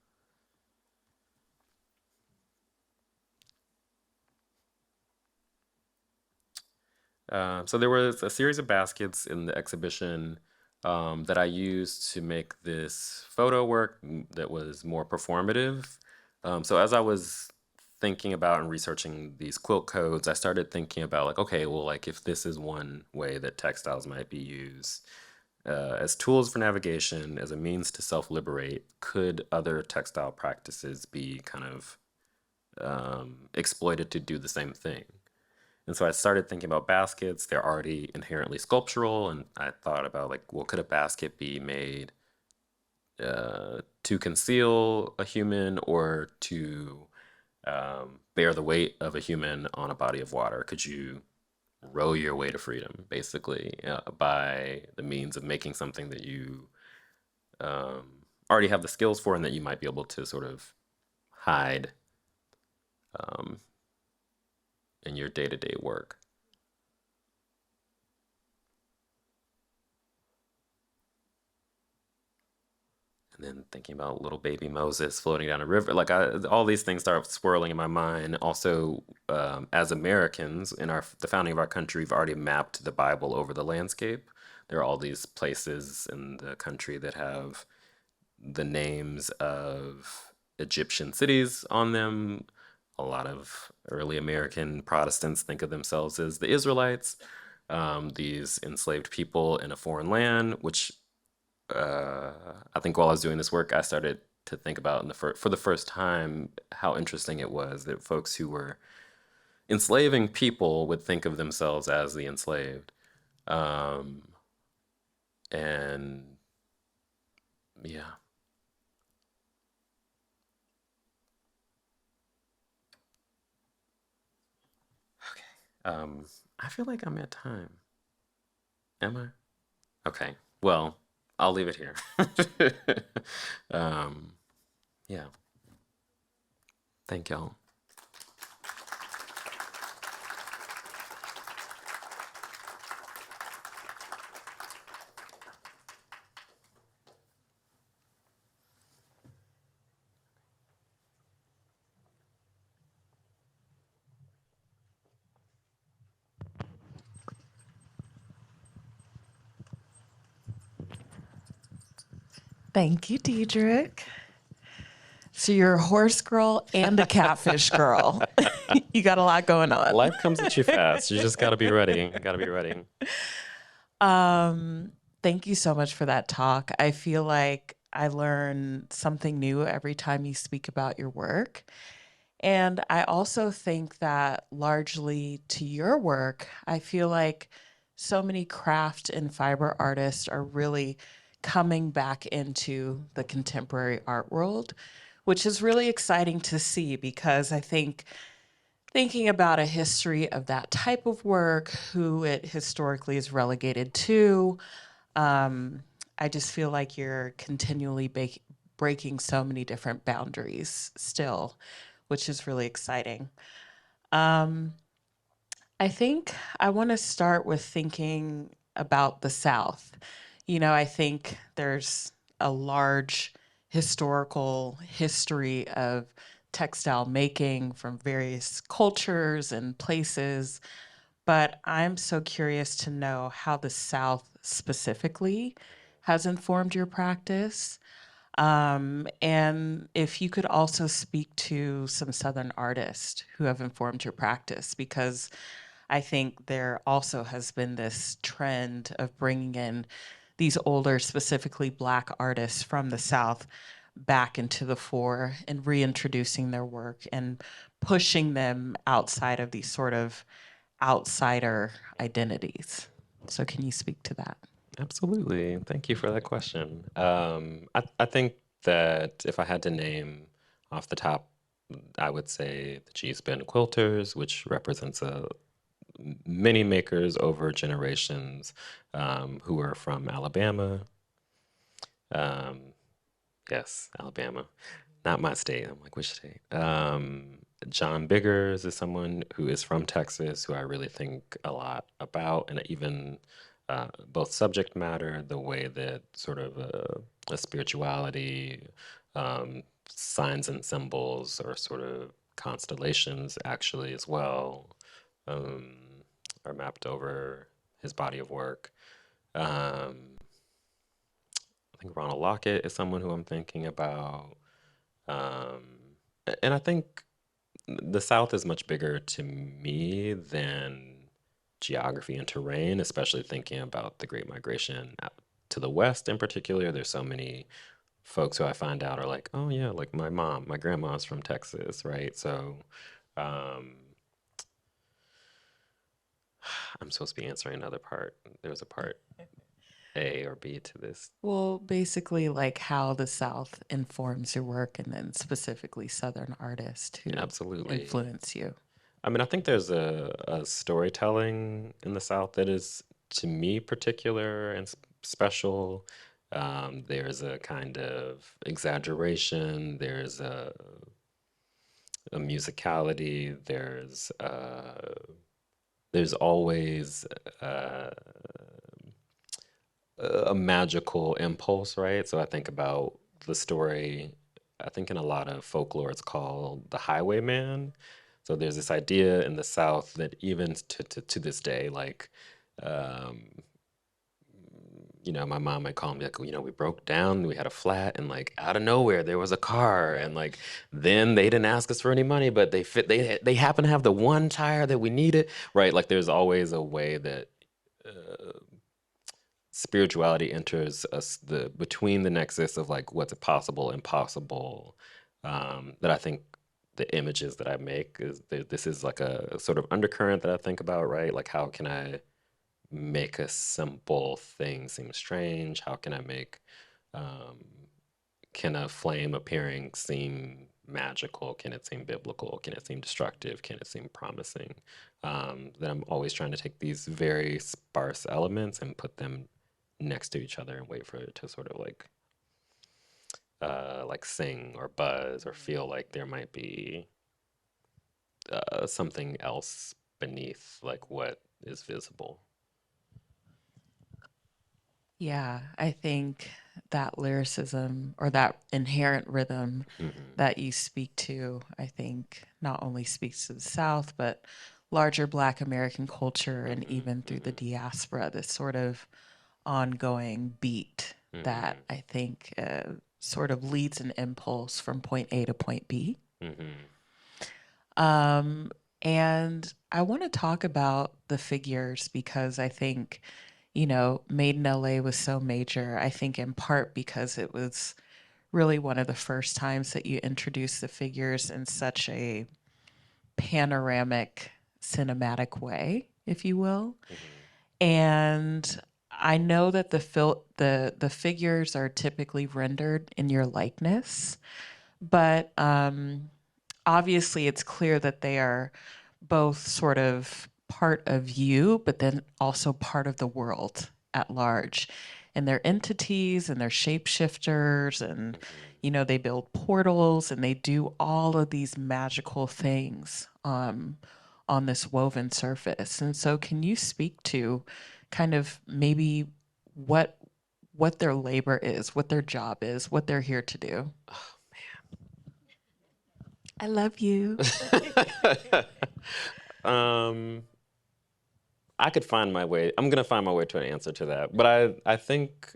So there was a series of baskets in the exhibition that I used to make this photo work that was more performative. So as I was thinking about and researching these quilt codes, I started thinking about like, okay, well, like if this is one way that textiles might be used as tools for navigation, as a means to self-liberate, could other textile practices be kind of exploited to do the same thing? And so I started thinking about baskets. They're already inherently sculptural, and I thought about like, well, could a basket be made to conceal a human or to bear the weight of a human on a body of water? Could you row your way to freedom, basically, by the means of making something that you already have the skills for and that you might be able to sort of hide in your day-to-day work? And then thinking about little baby Moses floating down a river, like all these things start swirling in my mind. Also, as Americans in the founding of our country, we've already mapped the Bible over the landscape. There are all these places in the country that have the names of Egyptian cities on them. A lot of early American Protestants think of themselves as the Israelites, these enslaved people in a foreign land, which I think while I was doing this work, I started to think about for the first time how interesting it was that folks who were enslaving people would think of themselves as the enslaved. Um, and yeah, um, I feel like I'm at time. Am I? Okay. Well, I'll leave it here. um, yeah. Thank y'all. Thank you, Diedrick. So you're a horse girl and a catfish girl. You got a lot going on. Life comes at you fast. You just got to be ready. You got to be ready. Thank you so much for that talk. I feel like I learn something new every time you speak about your work. And I also think that largely to your work, I feel like so many craft and fiber artists are really coming back into the contemporary art world, which is really exciting to see because I think thinking about a history of that type of work, who it historically is relegated to, I just feel like you're continually breaking so many different boundaries still, which is really exciting. Um, I think I want to start with thinking about the South. I think there's a large historical history of textile making from various cultures and places, but I'm so curious to know how the South specifically has informed your practice. And if you could also speak to some Southern artists who have informed your practice, because I think there also has been this trend of bringing in these older, specifically Black artists from the South back into the fore and reintroducing their work and pushing them outside of these sort of outsider identities. So, can you speak to that? Absolutely. Thank you for that question. I think that if I had to name off the top, I would say the G-Spin Quilters, which represents many makers over generations who are from Alabama. Um, yes, Alabama. Not my state. I'm like, which state? John Biggers is someone who is from Texas, who I really think a lot about, and even both subject matter, the way that sort of a spirituality, signs and symbols, or sort of constellations actually as well. Um, are mapped over his body of work. Um, I think Ronald Lockett is someone who I'm thinking about. Um, and I think the South is much bigger to me than geography and terrain, especially thinking about the Great Migration out to the West in particular. There's so many folks who I find out are like, oh yeah, like my mom, my grandma's from Texas, right? So um, I'm supposed to be answering another part. There was a part A or B to this. Well, basically, like how the South informs your work, and then specifically Southern artists who Absolutely. influence you. I mean, I think there's a storytelling in the South that is, to me, particular and special. There's a kind of exaggeration. A musicality. There's always uh, a magical impulse, right? So I think about the story, I think in a lot of folklore, it's called the Highwayman. So there's this idea in the South that even to this day, like, um, my mom might call me like, we broke down, we had a flat, and like out of nowhere there was a car, and like then they didn't ask us for any money, but they happen to have the one tire that we needed, right? Like there's always a way that spirituality enters us the between the nexus of like what's possible and impossible. That I think the images that I make is this is like a sort of undercurrent that I think about, right? Like how can I make a simple thing seem strange? How can I make um, can a flame appearing seem magical? Can it seem biblical? Can it seem destructive? Can it seem promising? That I'm always trying to take these very sparse elements and put them next to each other and wait for it to sort of like sing or buzz or feel like there might be something else beneath like what is visible. Yeah, I think that lyricism or that inherent rhythm Hmm. that you speak to, I think not only speaks to the South, but larger Black American culture and Hmm. even through the Hmm. diaspora, this sort of ongoing beat that Hmm. I think sort of leads an impulse from point A to point B. Hmm. Um, and I want to talk about the figures because I think, Made in LA was so major. I think in part because it was really one of the first times that you introduced the figures in such a panoramic, cinematic way, if you will. Hmm. And I know that the figures are typically rendered in your likeness, but obviously it's clear that they are both sort of part of you, but then also part of the world at large. And they're entities and they're shapeshifters and Hmm. they build portals and they do all of these magical things on this woven surface. And so can you speak to kind of maybe what what their labor is, what their job is, what they're here to do? Oh I love you. man. um, I could find my way. I'm gonna find my way to an answer to that. But I think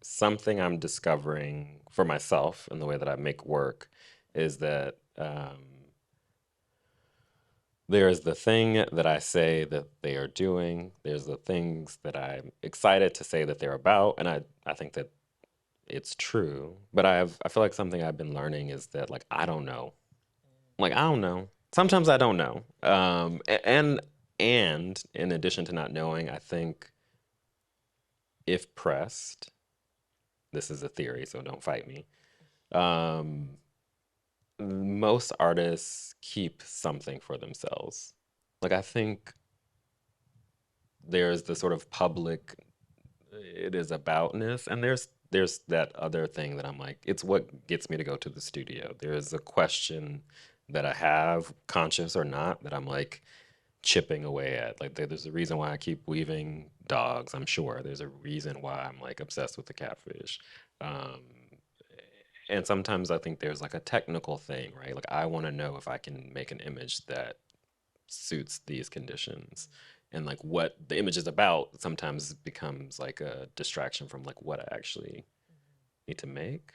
something I'm discovering for myself in the way that I make work is that there's the thing that I say that they are doing. There's the things that I'm excited to say that they're about, and I think that it's true. But I feel like something I've been learning is that like I don't know. Like I don't know. Sometimes I don't know. And in addition to not knowing, I think if pressed, this is a theory, so don't fight me. Um, Most artists keep something for themselves. Like I think there's the sort of public it is aboutness, and there's that other thing that I'm like, it's what gets me to go to the studio. There is a question that I have, conscious or not, that I'm like chipping away at. Like there's a reason why I keep weaving dogs. I'm sure there's a reason why I'm like obsessed with the catfish. Um, and sometimes I think there's like a technical thing, right? Like I want to know if I can make an image that suits these conditions. and like what the image is about sometimes becomes like a distraction from like what I actually need to make.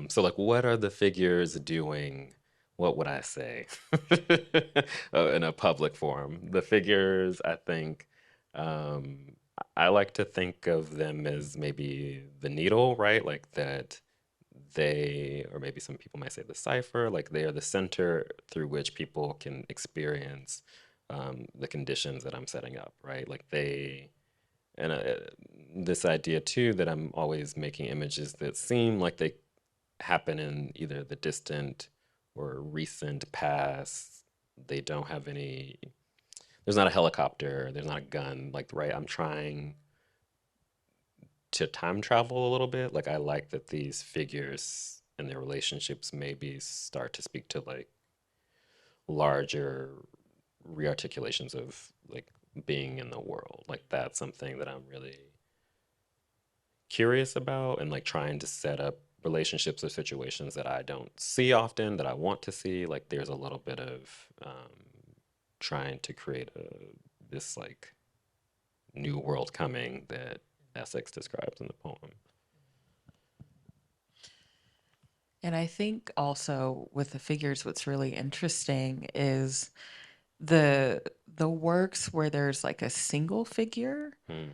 So like what are the figures doing? What would I say in a public forum? The figures, I think, um, I like to think of them as maybe the needle, right? Like that they, or maybe some people might say the cipher, like they are the center through which people can experience the conditions that I'm setting up, right? Like they, and this idea too that I'm always making images that seem like they happen in either the distant or recent past. They don't have any, there's not a helicopter, there's not a gun, like, right? I'm trying to time travel a little bit. Like, I like that these figures and their relationships maybe start to speak to like larger rearticulations of like being in the world. Like, that's something that I'm really curious about and like trying to set up relationships or situations that I don't see often that I want to see. Like there's a little bit of trying to create this like new world coming that Essex describes in the poem. And I think also with the figures, what's really interesting is the the works where there's like a single figure, Hmm.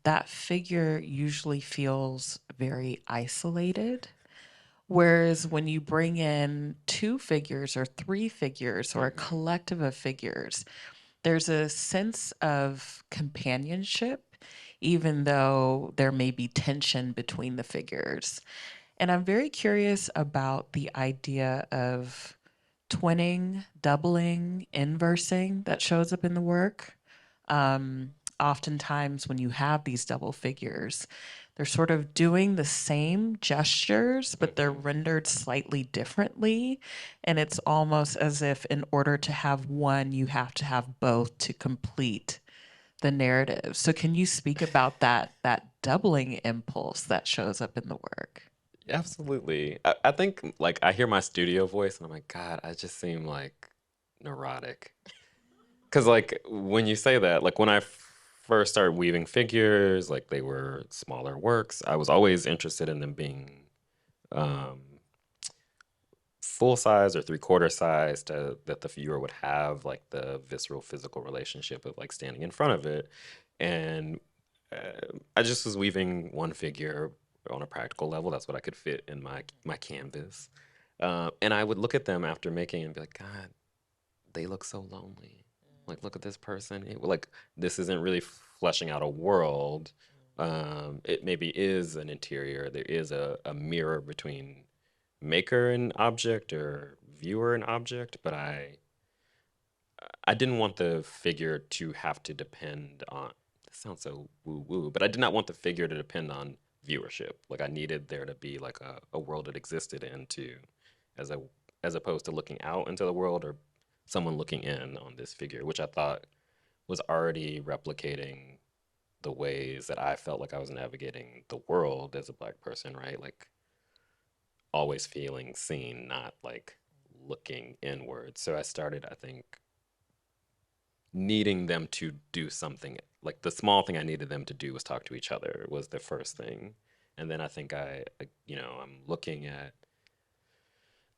that figure usually feels very isolated. Whereas when you bring in two figures or three figures or a Mm-hmm. collective of figures, there's a sense of companionship, even though there may be tension between the figures. And I'm very curious about the idea of twinning, doubling, inversing that shows up in the work. Oftentimes, when you have these double figures, they're sort of doing the same gestures, but they're Mm-hmm. rendered slightly differently. And it's almost as if, in order to have one, you have to have both to complete the narrative. So, can you speak about that doubling impulse that shows up in the work? Absolutely. I think like I hear my studio voice and I'm like, God, I just seem like neurotic. Because like when you say that, like when I first started weaving figures, like they were smaller works, I was always interested in them being um, full size or three-quarter size to that the viewer would have like the visceral physical relationship of like standing in front of it. And I just was weaving one figure on a practical level. That's what I could fit in my canvas. And I would look at them after making and be like, God, they look so lonely. Like, look at this person. Like, this isn't really fleshing out a world. It maybe is an interior. There is a mirror between maker and object or viewer and object, but I didn't want the figure to have to depend on, this sounds so woo woo, but I did not want the figure to depend on viewership. Like I needed there to be like a world it existed in to, as a as opposed to looking out into the world or someone looking in on this figure, which I thought was already replicating the ways that I felt like I was navigating the world as a black person, right? Like always feeling seen, not like looking inward. So I started, I think, needing them to do something. Like the small thing I needed them to do was talk to each other was the first thing. And then I think I'm looking at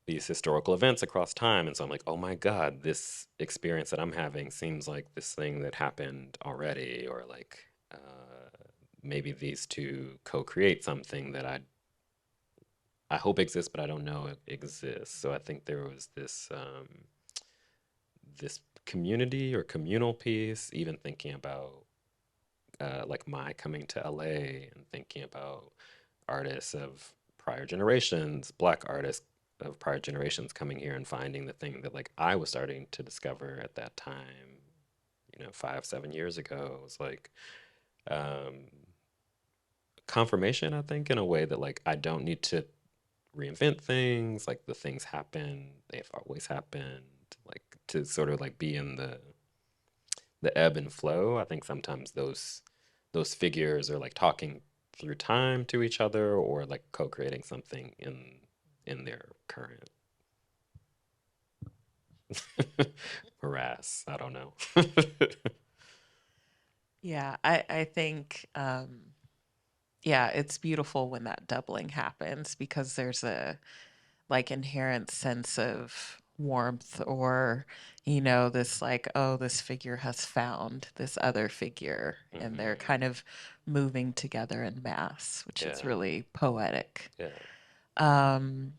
these historical events across time. And so I'm like, oh my God, this experience that I'm having seems like this thing that happened already, or like maybe these two co-create something that I hope exists, but I don't know it exists. So I think there was this community or communal piece, even thinking about like my coming to LA and thinking about artists of prior generations, black artists of prior generations coming here and finding the thing that like I was starting to discover at that time, 5, 7 years ago. It was like um, confirmation, I think, in a way that like I don't need to reinvent things. Like the things happen, they've always happened. Like to sort of like be in the ebb and flow. I think sometimes those figures are like talking through time to each other or like co-creating something in their current Morass. I don't know. Yeah, I think yeah, it's beautiful when that doubling happens because there's a like inherent sense of warmth or this like, oh, this figure has found this other figure and they're Hmm. kind of moving together in mass, which is Yeah. really poetic. Yeah. um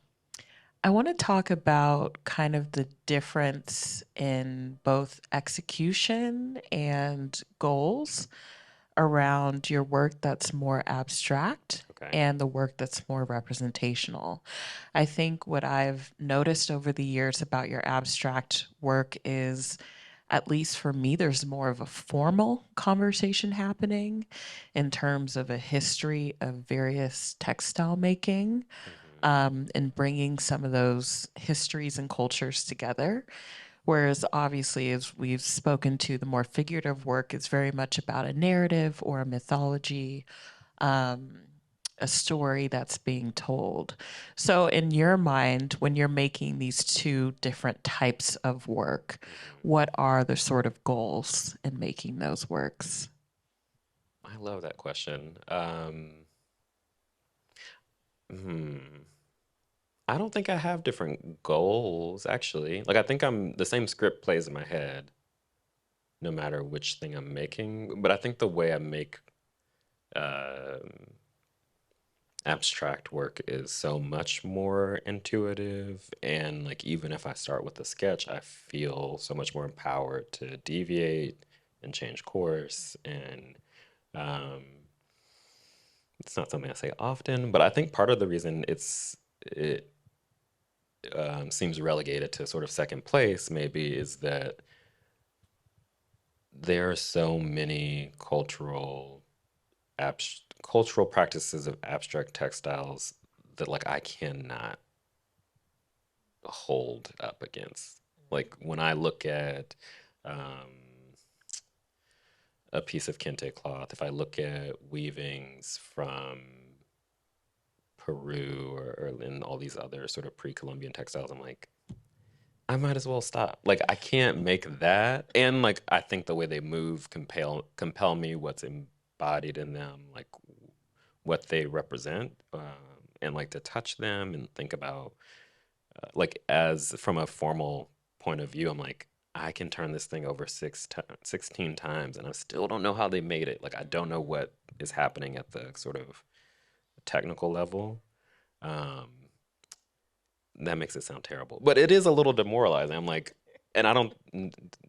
I want to talk about kind of the difference in both execution and goals around your work that's more abstract Okay. and the work that's more representational. I think what I've noticed over the years about your abstract work is, at least for me, there's more of a formal conversation happening in terms of a history of various textile making, Hmm. and bringing some of those histories and cultures together. Whereas, obviously, as we've spoken to, the more figurative work is very much about a narrative or a mythology, um, a story that's being told. So, in your mind, when you're making these two different types of work, Hmm. what are the sort of goals in making those works? I love that question. Hmm. I don't think I have different goals, actually. Like, I think the same script plays in my head no matter which thing I'm making. But I think the way I make um abstract work is so much more intuitive. And, like, even if I start with a sketch, I feel so much more empowered to deviate and change course. And um, it's not something I say often, but I think part of the reason it seems relegated to sort of second place maybe is that there are so many cultural practices of abstract textiles that, like, I cannot hold up against. Like, when I look at um, a piece of kente cloth, if I look at weavings from Peru or in all these other sort of pre-Columbian textiles, I'm like, I might as well stop. Like, I can't make that. And, like, I think the way they move compel me, what's embodied in them, like what they represent, and, like, to touch them and think about, like, as from a formal point of view, I'm like, I can turn this thing over 16 times and I still don't know how they made it. Like, I don't know what is happening at the sort of technical level. Um, that makes it sound terrible, but it is a little demoralizing. I'm like, and I don't,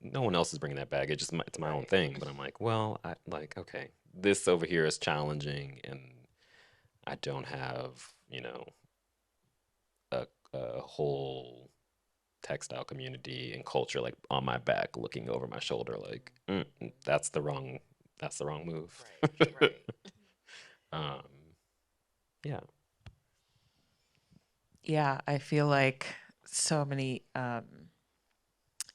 no one else is bringing that baggage. It's my own Right. thing. But I'm like, well, I like, okay, this over here is challenging, and I don't have, a whole textile community and culture like on my back, looking over my shoulder, like, that's the wrong move. Right, right. um, yeah. Yeah, I feel like so many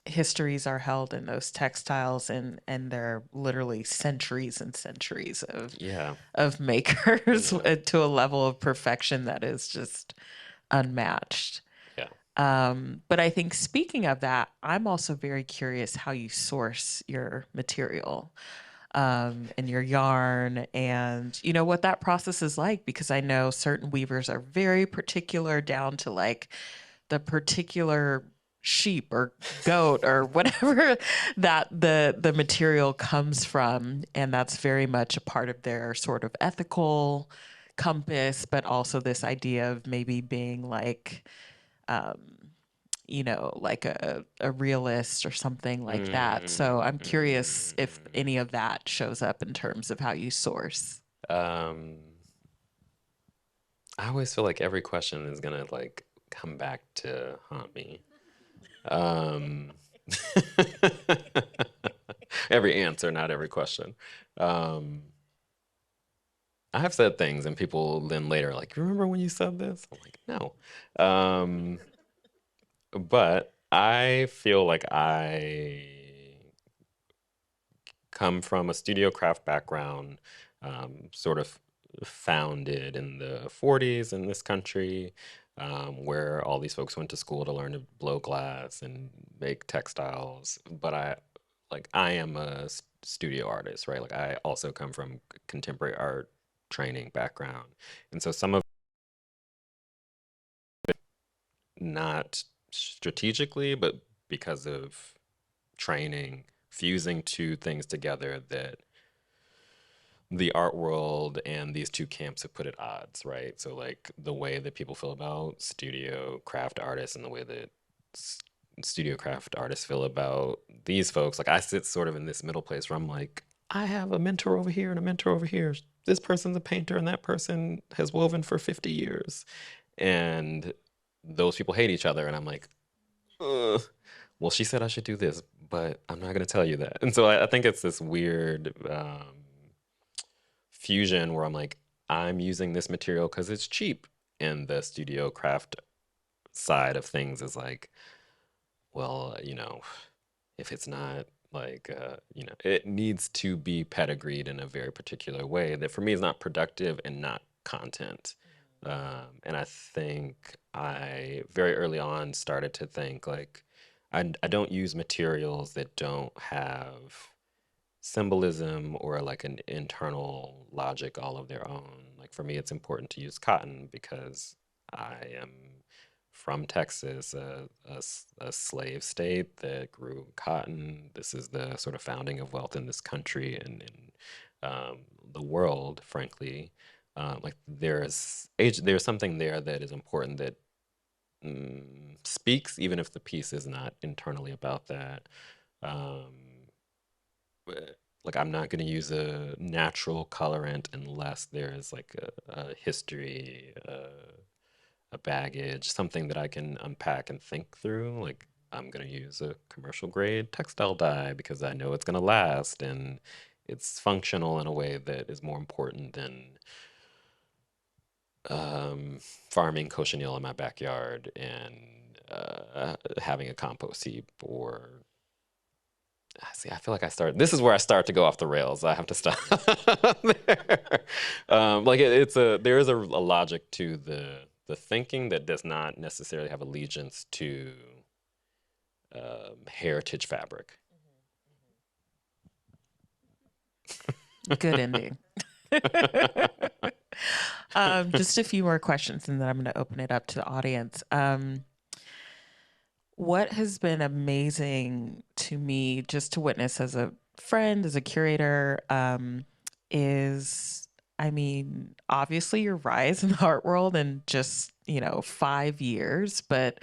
histories are held in those textiles, and they're literally centuries and centuries Yeah. of makers Yeah. to a level of perfection that is just unmatched. Yeah. But I think, speaking of that, I'm also very curious how you source your material, and your yarn, and what that process is like, because I know certain weavers are very particular down to like the particular sheep or goat or whatever that the material comes from, and that's very much a part of their sort of ethical compass, but also this idea of maybe being like, um like a realist or something like that. So I'm curious if Mm. any of that shows up in terms of how you source. Um, I always feel like every question is gonna, like, come back to haunt me. Um, every answer, not every question. Um, I have said things, and people then later are like, "Remember when you said this?" I'm like, "No." Um, but I feel like I come from a studio craft background, sort of founded in the 40s in this country. where all these folks went to school to learn to blow glass and make textiles. But I am a studio artist, right? Like I also come from contemporary art training background. And so some of not strategically, but because of training, fusing two things together that the art world and these two camps have put at odds, right? So like the way that people feel about studio craft artists and the way that studio craft artists feel about these folks, like I sit sort of in this middle place where I'm like, I have a mentor over here and a mentor over here. This person's a painter and that person has woven for 50 years. And those people hate each other. And I'm like, ugh. Well, she said I should do this, but I'm not going to tell you that. And so I think it's this weird fusion where I'm like, I'm using this material because it's cheap. And the studio craft side of things is like, well, if it's not like, it needs to be pedigreed in a very particular way that for me is not productive and not content. And I think I very early on started to think like, I don't use materials that don't have symbolism or like an internal logic all of their own. Like for me, it's important to use cotton because I am from Texas, a slave state that grew cotton. This is the sort of founding of wealth in this country and in the world, frankly. Like there's something there that is important that speaks, even if the piece is not internally about that. Um, like I'm not going to use a natural colorant unless there's like a history, a baggage, something that I can unpack and think through. Like I'm going to use a commercial grade textile dye because I know it's going to last and it's functional in a way that is more important than farming cochineal in my backyard and having a compost heap or see, I feel like I start. This is where I start to go off the rails. I have to stop there. Like there is a logic to the thinking that does not necessarily have allegiance to heritage fabric. Good ending. Just a few more questions and then I'm going to open it up to the audience. What has been amazing to me just to witness as a friend, as a curator, is, I mean, obviously your rise in the art world in just, 5 years, but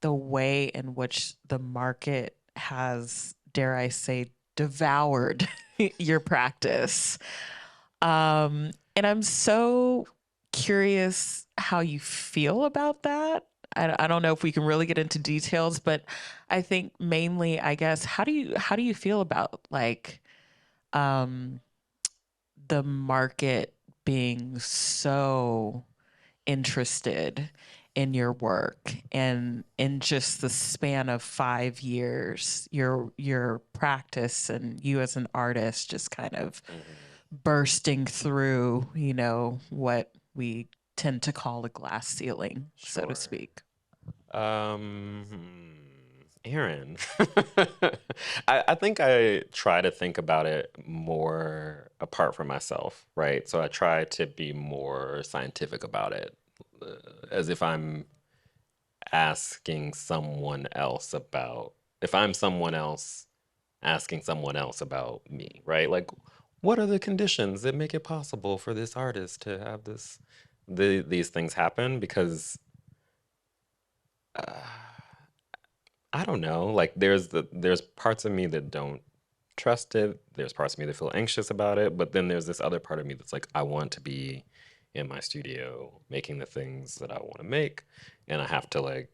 the way in which the market has, dare I say, devoured your practice. And I'm so curious how you feel about that. I don't know if we can really get into details, but I think mainly, I guess, how do you feel about like um, the market being so interested in your work and in just the span of 5 years, your practice and you as an artist just kind of Mhm. bursting through, what we tend to call a glass ceiling, so to Sure. speak. Aaron, I think I try to think about it more apart from myself, right? So I try to be more scientific about it, as if I'm asking someone else about, if I'm someone else asking someone else about me, right? Like, what are the conditions that make it possible for this artist to have these things happen? Because I don't know. Like there's parts of me that don't trust it. There's parts of me that feel anxious about it. But then there's this other part of me that's like, I want to be in my studio making the things that I want to make. And I have to like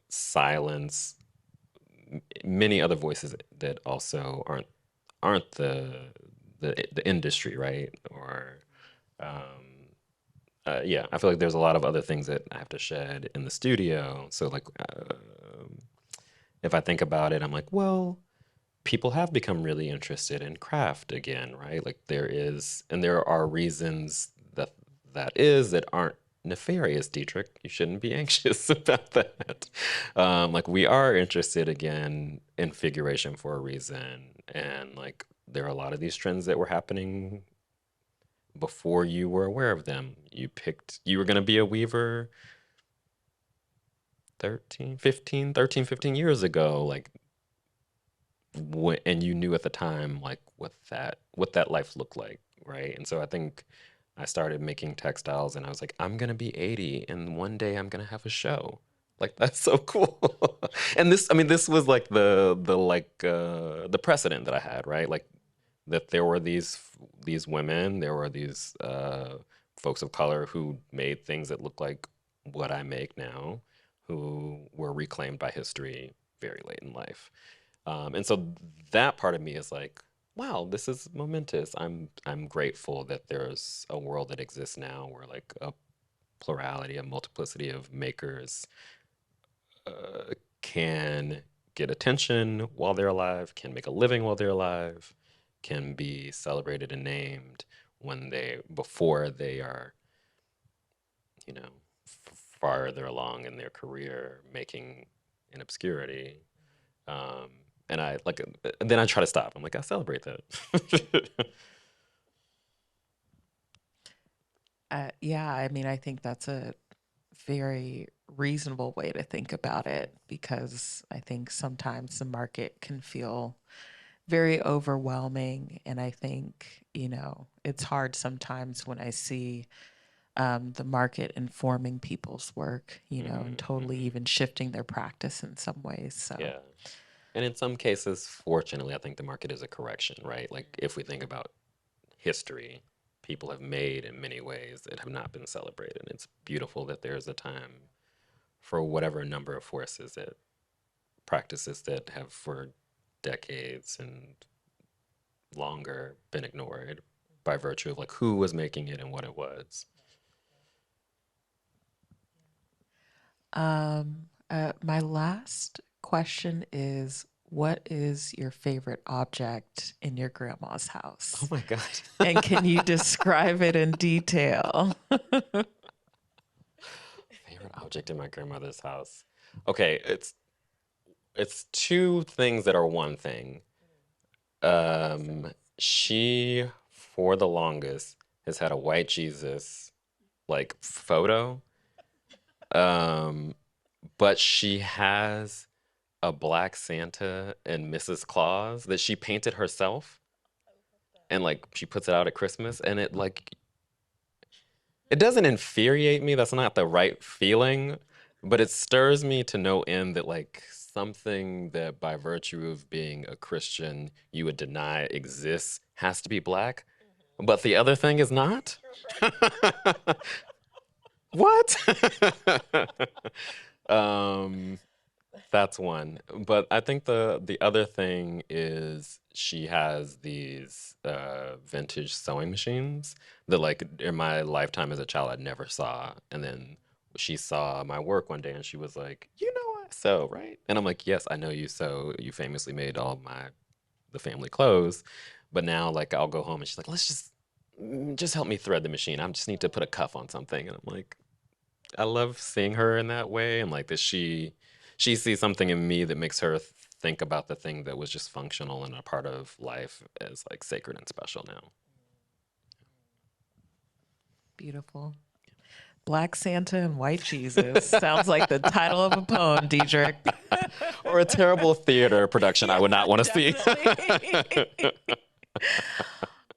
silence many other voices that also aren't the industry, right? Or yeah, I feel like there's a lot of other things that I have to shed in the studio. So like if I think about it, I'm like, well, people have become really interested in craft again, right? Like there is, and there are reasons that that aren't nefarious, Diedrick. You shouldn't be anxious about that. Like we are interested again in figuration for a reason, and like there are a lot of these trends that were happening before you were aware of them. You were going to be a weaver 13, 15 years ago. Like and you knew at the time like what that life looked like, right? And so I think I started making textiles and I was like, I'm gonna be 80 and one day I'm gonna have a show. Like that's so cool. And this was like the precedent that I had, right? Like that there were these women, there were these folks of color who made things that look like what I make now, who were reclaimed by history very late in life. And so that part of me is like, wow, this is momentous. I'm grateful that there's a world that exists now where like a plurality, a multiplicity of makers can get attention while they're alive, can make a living while they're alive, can be celebrated and named before they are, you know, farther along in their career, making in obscurity. Um, and I like then I try to stop. I'm like, I celebrate that. Yeah, I mean, I think that's a very reasonable way to think about it because I think sometimes the market can feel very overwhelming. And I think, it's hard sometimes when I see the market informing people's work, and totally Hmm. even shifting their practice in some ways. So, Yeah. And in some cases, fortunately, I think the market is a correction, right? Like if we think about history, people have made in many ways that have not been celebrated. It's beautiful that there's a time for whatever number of forces that practices that have for decades and longer been ignored by virtue of like who was making it and what it was. my last question is, what is your favorite object in your grandma's Oh house? my God. And can you describe it in detail? Favorite object in my grandmother's house. Okay, it's two things that are one thing. She for the longest has had a white Jesus like photo. Um, but she has a black Santa and Mrs. Claus that she painted herself and like she puts it out at Christmas and it doesn't infuriate me. That's not the right feeling, but it stirs me to no end that like something that by virtue of being a Christian you would deny exists has to be black, but the other thing is not. What? um, that's one. But I think the other thing is she has these vintage sewing machines that like in my lifetime as a child I never saw. And then she saw my work one day and she was like, "You know I sew, right?" And I'm like, "Yes, I know you sew. You famously made all the family clothes." But now like I'll go home and she's like, "Let's just help me thread the machine. I just need to put a cuff on something." And I'm like, I love seeing her in that way and like that she sees something in me that makes her think about the thing that was just functional and a part of life as like sacred and special now. Beautiful. Black Santa and White Jesus. Sounds like the title of a poem, Diedrich. Or a terrible theater production I Yeah, would not want to see. definitely.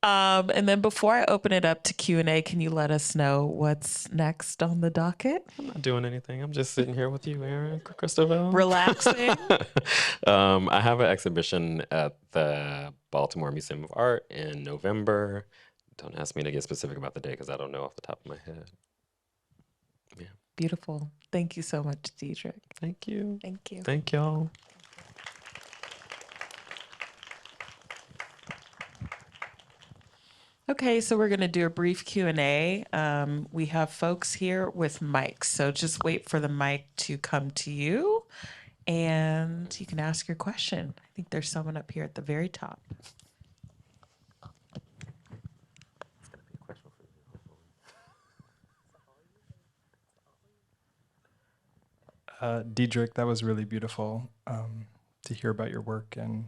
And then before I open it up to Q&A, can you let us know what's next on the docket? I'm not doing anything. I'm just sitting here with you, Erin Christovale. Relaxing. I have an exhibition at the Baltimore Museum of Art in November. Don't ask me to get specific about the day because I don't know off the top of my head. Yeah. Beautiful. Thank you so much, Diedrich. Thank you. Thank you. Thank y'all. Okay, so we're going to do a brief Q&A. We have folks here with mics, so just wait for the mic to come to you and you can ask your question. I think there's someone up here at the very top. It's gonna be a question for you, hopefully. Diedrick, that was really beautiful to hear about your work, and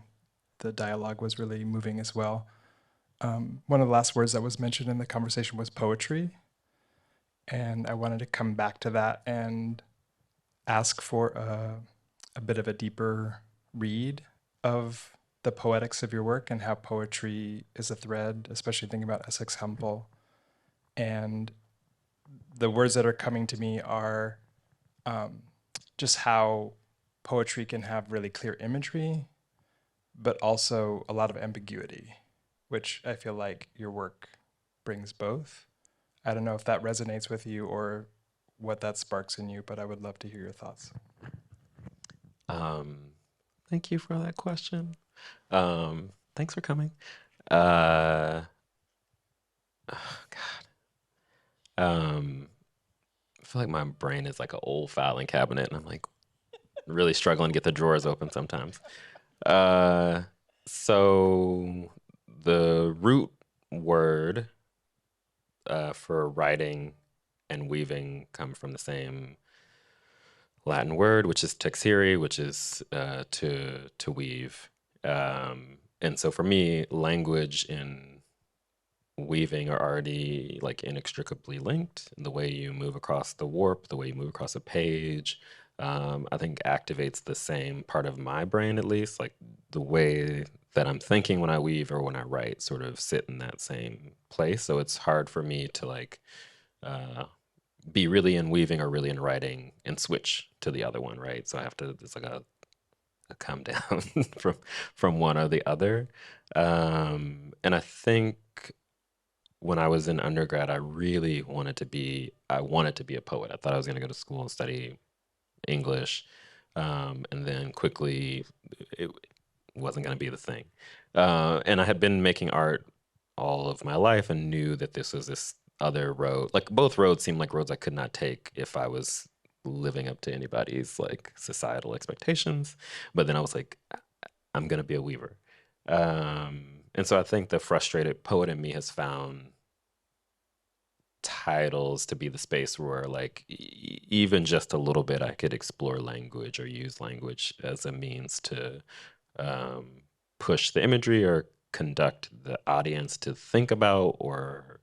the dialogue was really moving as well. One of the last words that was mentioned in the conversation was poetry, and I wanted to come back to that and ask for a bit of a deeper read of the poetics of your work and how poetry is a thread, especially thinking about Essex Humble. And the words that are coming to me are just how poetry can have really clear imagery, but also a lot of ambiguity, which I feel like your work brings both. I don't know if that resonates with you or what that sparks in you, but I would love to hear your thoughts. Um, Thank you for that question. Thanks for coming. Uh, um, I feel like my brain is like an old filing cabinet, and I'm like really struggling to get the drawers open sometimes. Uh, so the root word for writing and weaving come from the same Latin word, which is texere, which is to weave. And so for me, language and weaving are already like inextricably linked. The way you move across the warp, the way you move across a page, I think activates the same part of my brain, at least. Like the way that I'm thinking when I weave or when I write sort of sit in that same place. So it's hard for me to like uh, be really in weaving or really in writing and switch to the other one, right? So I have to, it's like a come down from one or the other. And I think when I was in undergrad, I really wanted to be a poet. I thought I was going to go to school and study English, and then quickly it wasn't going to be the thing. And I had been making art all of my life and knew that this was this other road. Like both roads seemed like roads I could not take if I was living up to anybody's like societal expectations. But then I was like, I'm going to be a weaver. And so I think the frustrated poet in me has found titles to be the space where like even just a little bit I could explore language or use language as a means to um, push the imagery or conduct the audience to think about or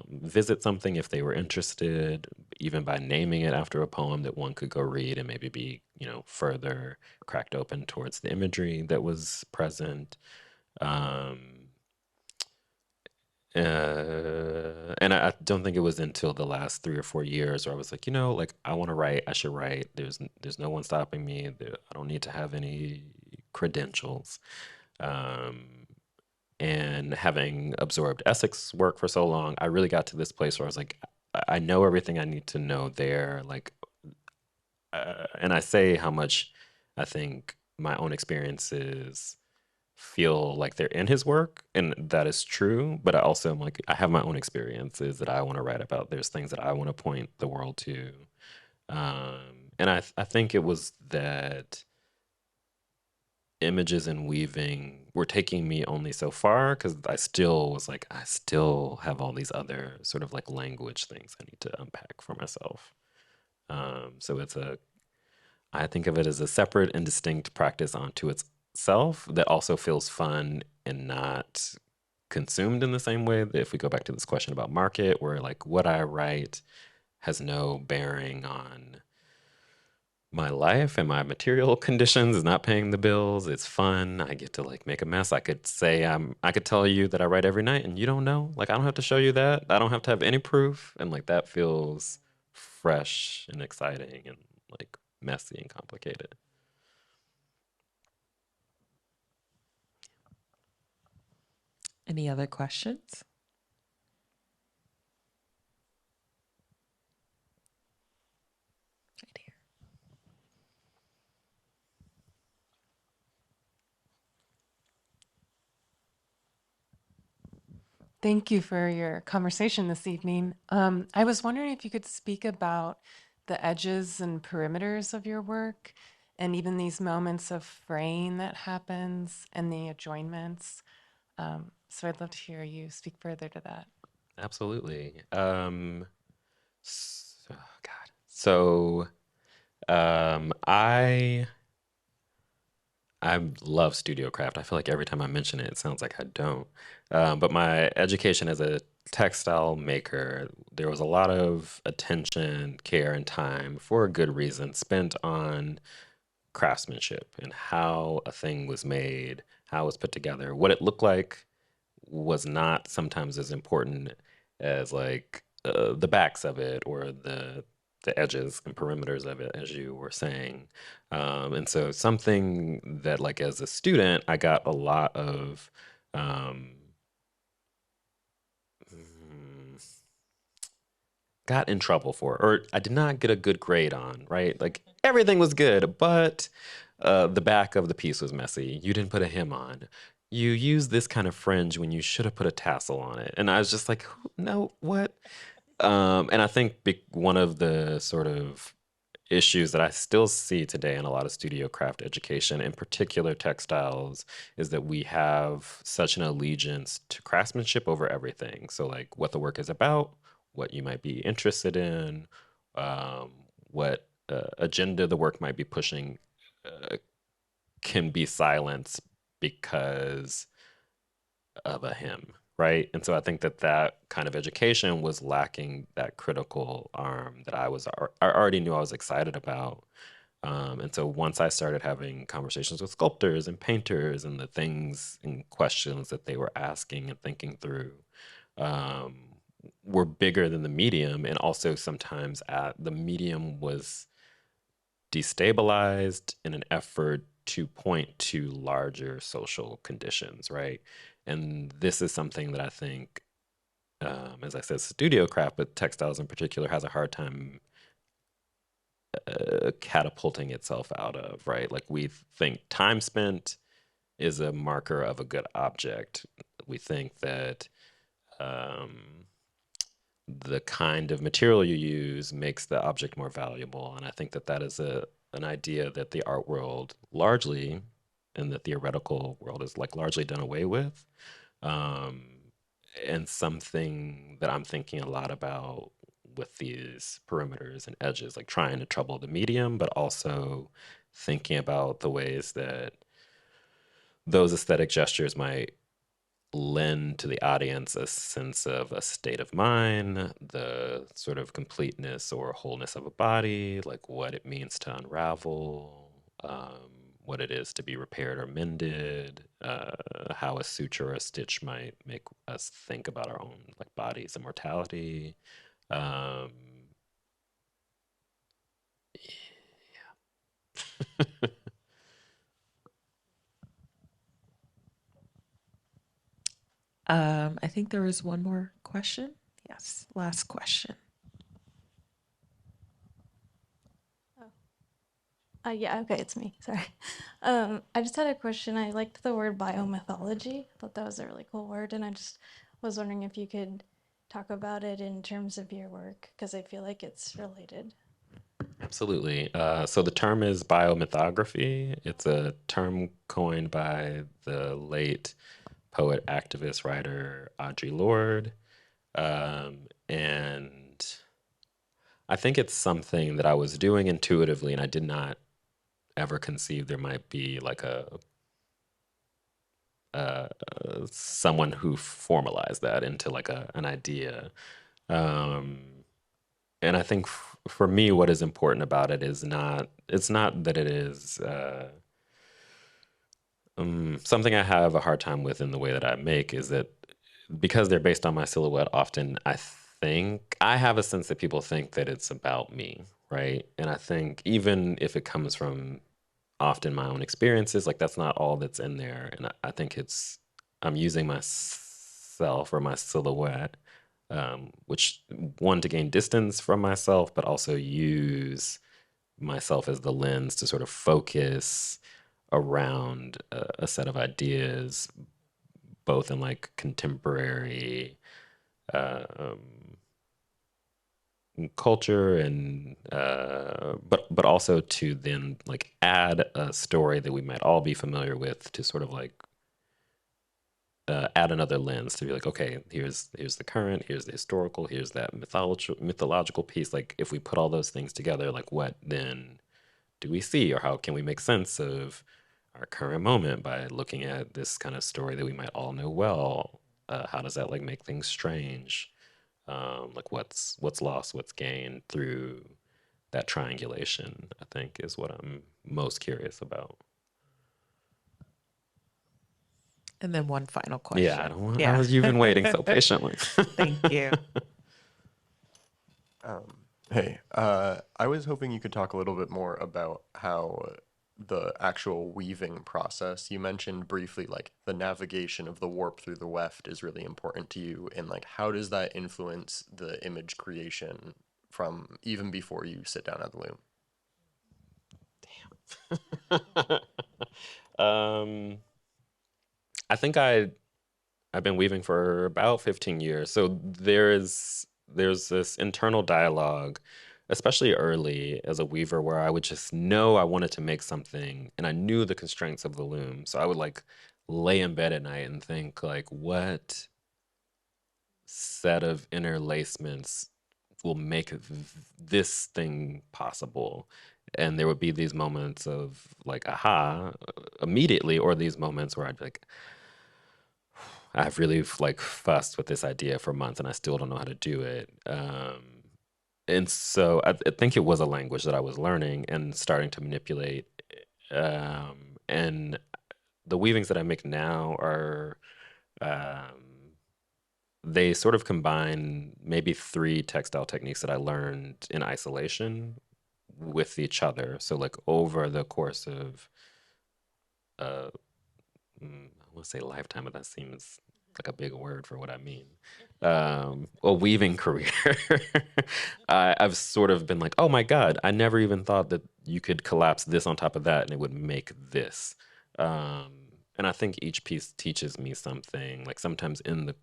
visit something if they were interested, even by naming it after a poem that one could go read and maybe be, further cracked open towards the imagery that was present. Um, and I don't think it was until the last 3 or 4 years where I was like, like I want to write. I should write. There's no one stopping me. I don't need to have any credentials. Um, and having absorbed Essex work for so long, I really got to this place where I was like, I know everything I need to know there. Like, and I say how much I think my own experiences feel like they're in his work, and that is true. But I also am like, I have my own experiences that I want to write about. There's things that I want to point the world to. And I think it was that images and weaving were taking me only so far because I still was like, I still have all these other sort of like language things I need to unpack for myself. So I think of it as a separate and distinct practice onto itself that also feels fun and not consumed in the same way that if we go back to this question about market, where like what I write has no bearing on my life and my material conditions, is not paying the bills. It's fun. I get to like make a mess. I could tell you that I write every night and you don't know. Like I don't have to show you that. I don't have to have any proof. And like that feels fresh and exciting and like messy and complicated. Any other questions? Right here. Thank you for your conversation this evening. I was wondering if you could speak about the edges and perimeters of your work and even these moments of fraying that happens and the adjoinments. So I'd love to hear you speak further to that. Absolutely. Oh God. So I love studio craft. I feel like every time I mention it, it sounds like I don't. But my education as a textile maker, there was a lot of attention, care, and time for a good reason spent on craftsmanship and how a thing was made, how it was put together. What it looked like was not sometimes as important as like the backs of it or the edges and perimeters of it, as you were saying. And so something that like as a student, I got a lot of um, mm, got in trouble for, or I did not get a good grade on, right? Like everything was good, but the back of the piece was messy. You didn't put a hem on. You used this kind of fringe when you should have put a tassel on it. And I was just like, no, what? And I think one of the sort of issues that I still see today in a lot of studio craft education, in particular textiles, is that we have such an allegiance to craftsmanship over everything. So, like what the work is about, what you might be interested in, um, what agenda the work might be pushing, uh, can be silenced because of a him, right? And so I think that that kind of education was lacking that critical arm that I already knew I was excited about. And so once I started having conversations with sculptors and painters and the things and questions that they were asking and thinking through um, were bigger than the medium, and also sometimes the medium was destabilized in an effort to point to larger social conditions, right? And this is something that I think, as I said, studio craft, but textiles in particular, has a hard time catapulting itself out of, right? Like we think time spent is a marker of a good object. We think that um, the kind of material you use makes the object more valuable. And I think that that is an idea that the art world largely, and the theoretical world is like largely done away with. Um, and something that I'm thinking a lot about with these perimeters and edges, like trying to trouble the medium, but also thinking about the ways that those aesthetic gestures might lend to the audience a sense of a state of mind, the sort of completeness or wholeness of a body, like what it means to unravel, what it is to be repaired or mended, how a suture or a stitch might make us think about our own like bodies and mortality. Um, I think there was one more question. Yes, last question. Yeah, okay, it's me. Sorry. I just had a question. I liked the word biomythology. I thought that was a really cool word, and I just was wondering if you could talk about it in terms of your work, because I feel like it's related. Absolutely. So the term is biomythography. It's a term coined by the late poet, activist, writer Audre Lorde. And I think it's something that I was doing intuitively, and I did not ever conceive there might be like uh, someone who formalized that into like an idea. Um, and I think for me, what is important about it is it's not that it is something I have a hard time with in the way that I make is that because they're based on my silhouette, often I think I have a sense that people think that it's about me, right? And I think even if it comes from often my own experiences, like that's not all that's in there. And I think I'm using myself or my silhouette, which one to gain distance from myself, but also use myself as the lens to sort of focus around a set of ideas, both in like contemporary um, culture and but also to then like add a story that we might all be familiar with to sort of like add another lens to be like, okay, here's the current, here's the historical, here's that mythological piece. Like if we put all those things together, like what then do we see, or how can we make sense of our current moment by looking at this kind of story that we might all know well? How does that like make things strange? Like what's lost, what's gained through that triangulation, I think is what I'm most curious about. And then one final Yeah, I question. don't want, Yeah. you've been waiting so patiently. Thank you. Hey, I was hoping you could talk a little bit more about how the actual weaving process, you mentioned briefly like the navigation of the warp through the weft is really important to you, and like how does that influence the image creation from even before you sit down at the loom? I think I've been weaving for about 15 years. So there's this internal dialogue, especially early as a weaver, where I would just know I wanted to make something and I knew the constraints of the loom. So I would like lay in bed at night and think like, what set of interlacements will make this thing possible? And there would be these moments of like, aha, immediately, or these moments where I'd be like, I've really like fussed with this idea for months and I still don't know how to do it. And so I think it was a language that I was learning and starting to manipulate. And the weavings that I make now are, they sort of combine maybe 3 textile techniques that I learned in isolation with each other. So like over the course of, I want to say lifetime, but that seems like a big word for what I mean. A weaving career. I've sort of been like, oh my God, I never even thought that you could collapse this on top of that and it would make this. And I think each piece teaches me something. Like sometimes in the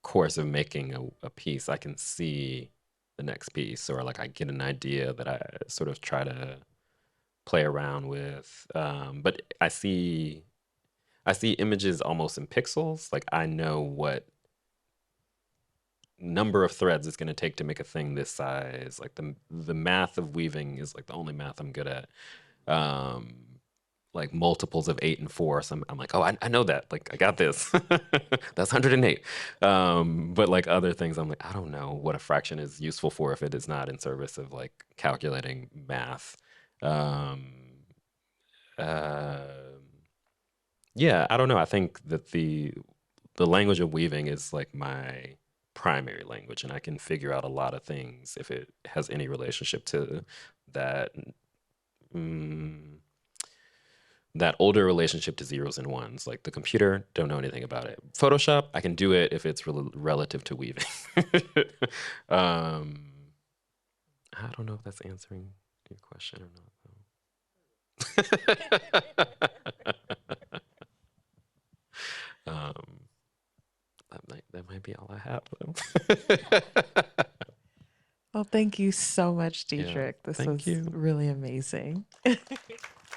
course of making a piece, I can see the next piece, or like I get an idea that I sort of try to play around with. But I see images almost in pixels. Like I know what number of threads it's going to take to make a thing this size. Like the math of weaving is like the only math I'm good at. Like multiples of 8 and 4. So I'm like, oh, I know that. Like I got this. That's 108. But like other things, I'm like, I don't know what a fraction is useful for if it is not in service of like calculating math. Yeah, I don't know. I think that the language of weaving is like my primary language, and I can figure out a lot of things if it has any relationship to that that older relationship to zeros and ones. Like the computer, don't know anything about it. Photoshop, I can do it if it's relative to weaving. I don't know if that's answering your question or not. That might be all I have, though. Well, thank you so much, Yeah, Diedrick. This thank was you. really amazing.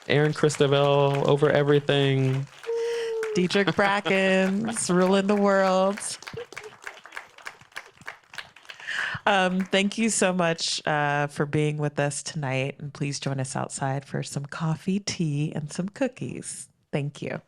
Erin Christovale over everything. Diedrick Brackens, ruling the world. Thank you so much for being with us tonight. And please join us outside for some coffee, tea, and some cookies. Thank you.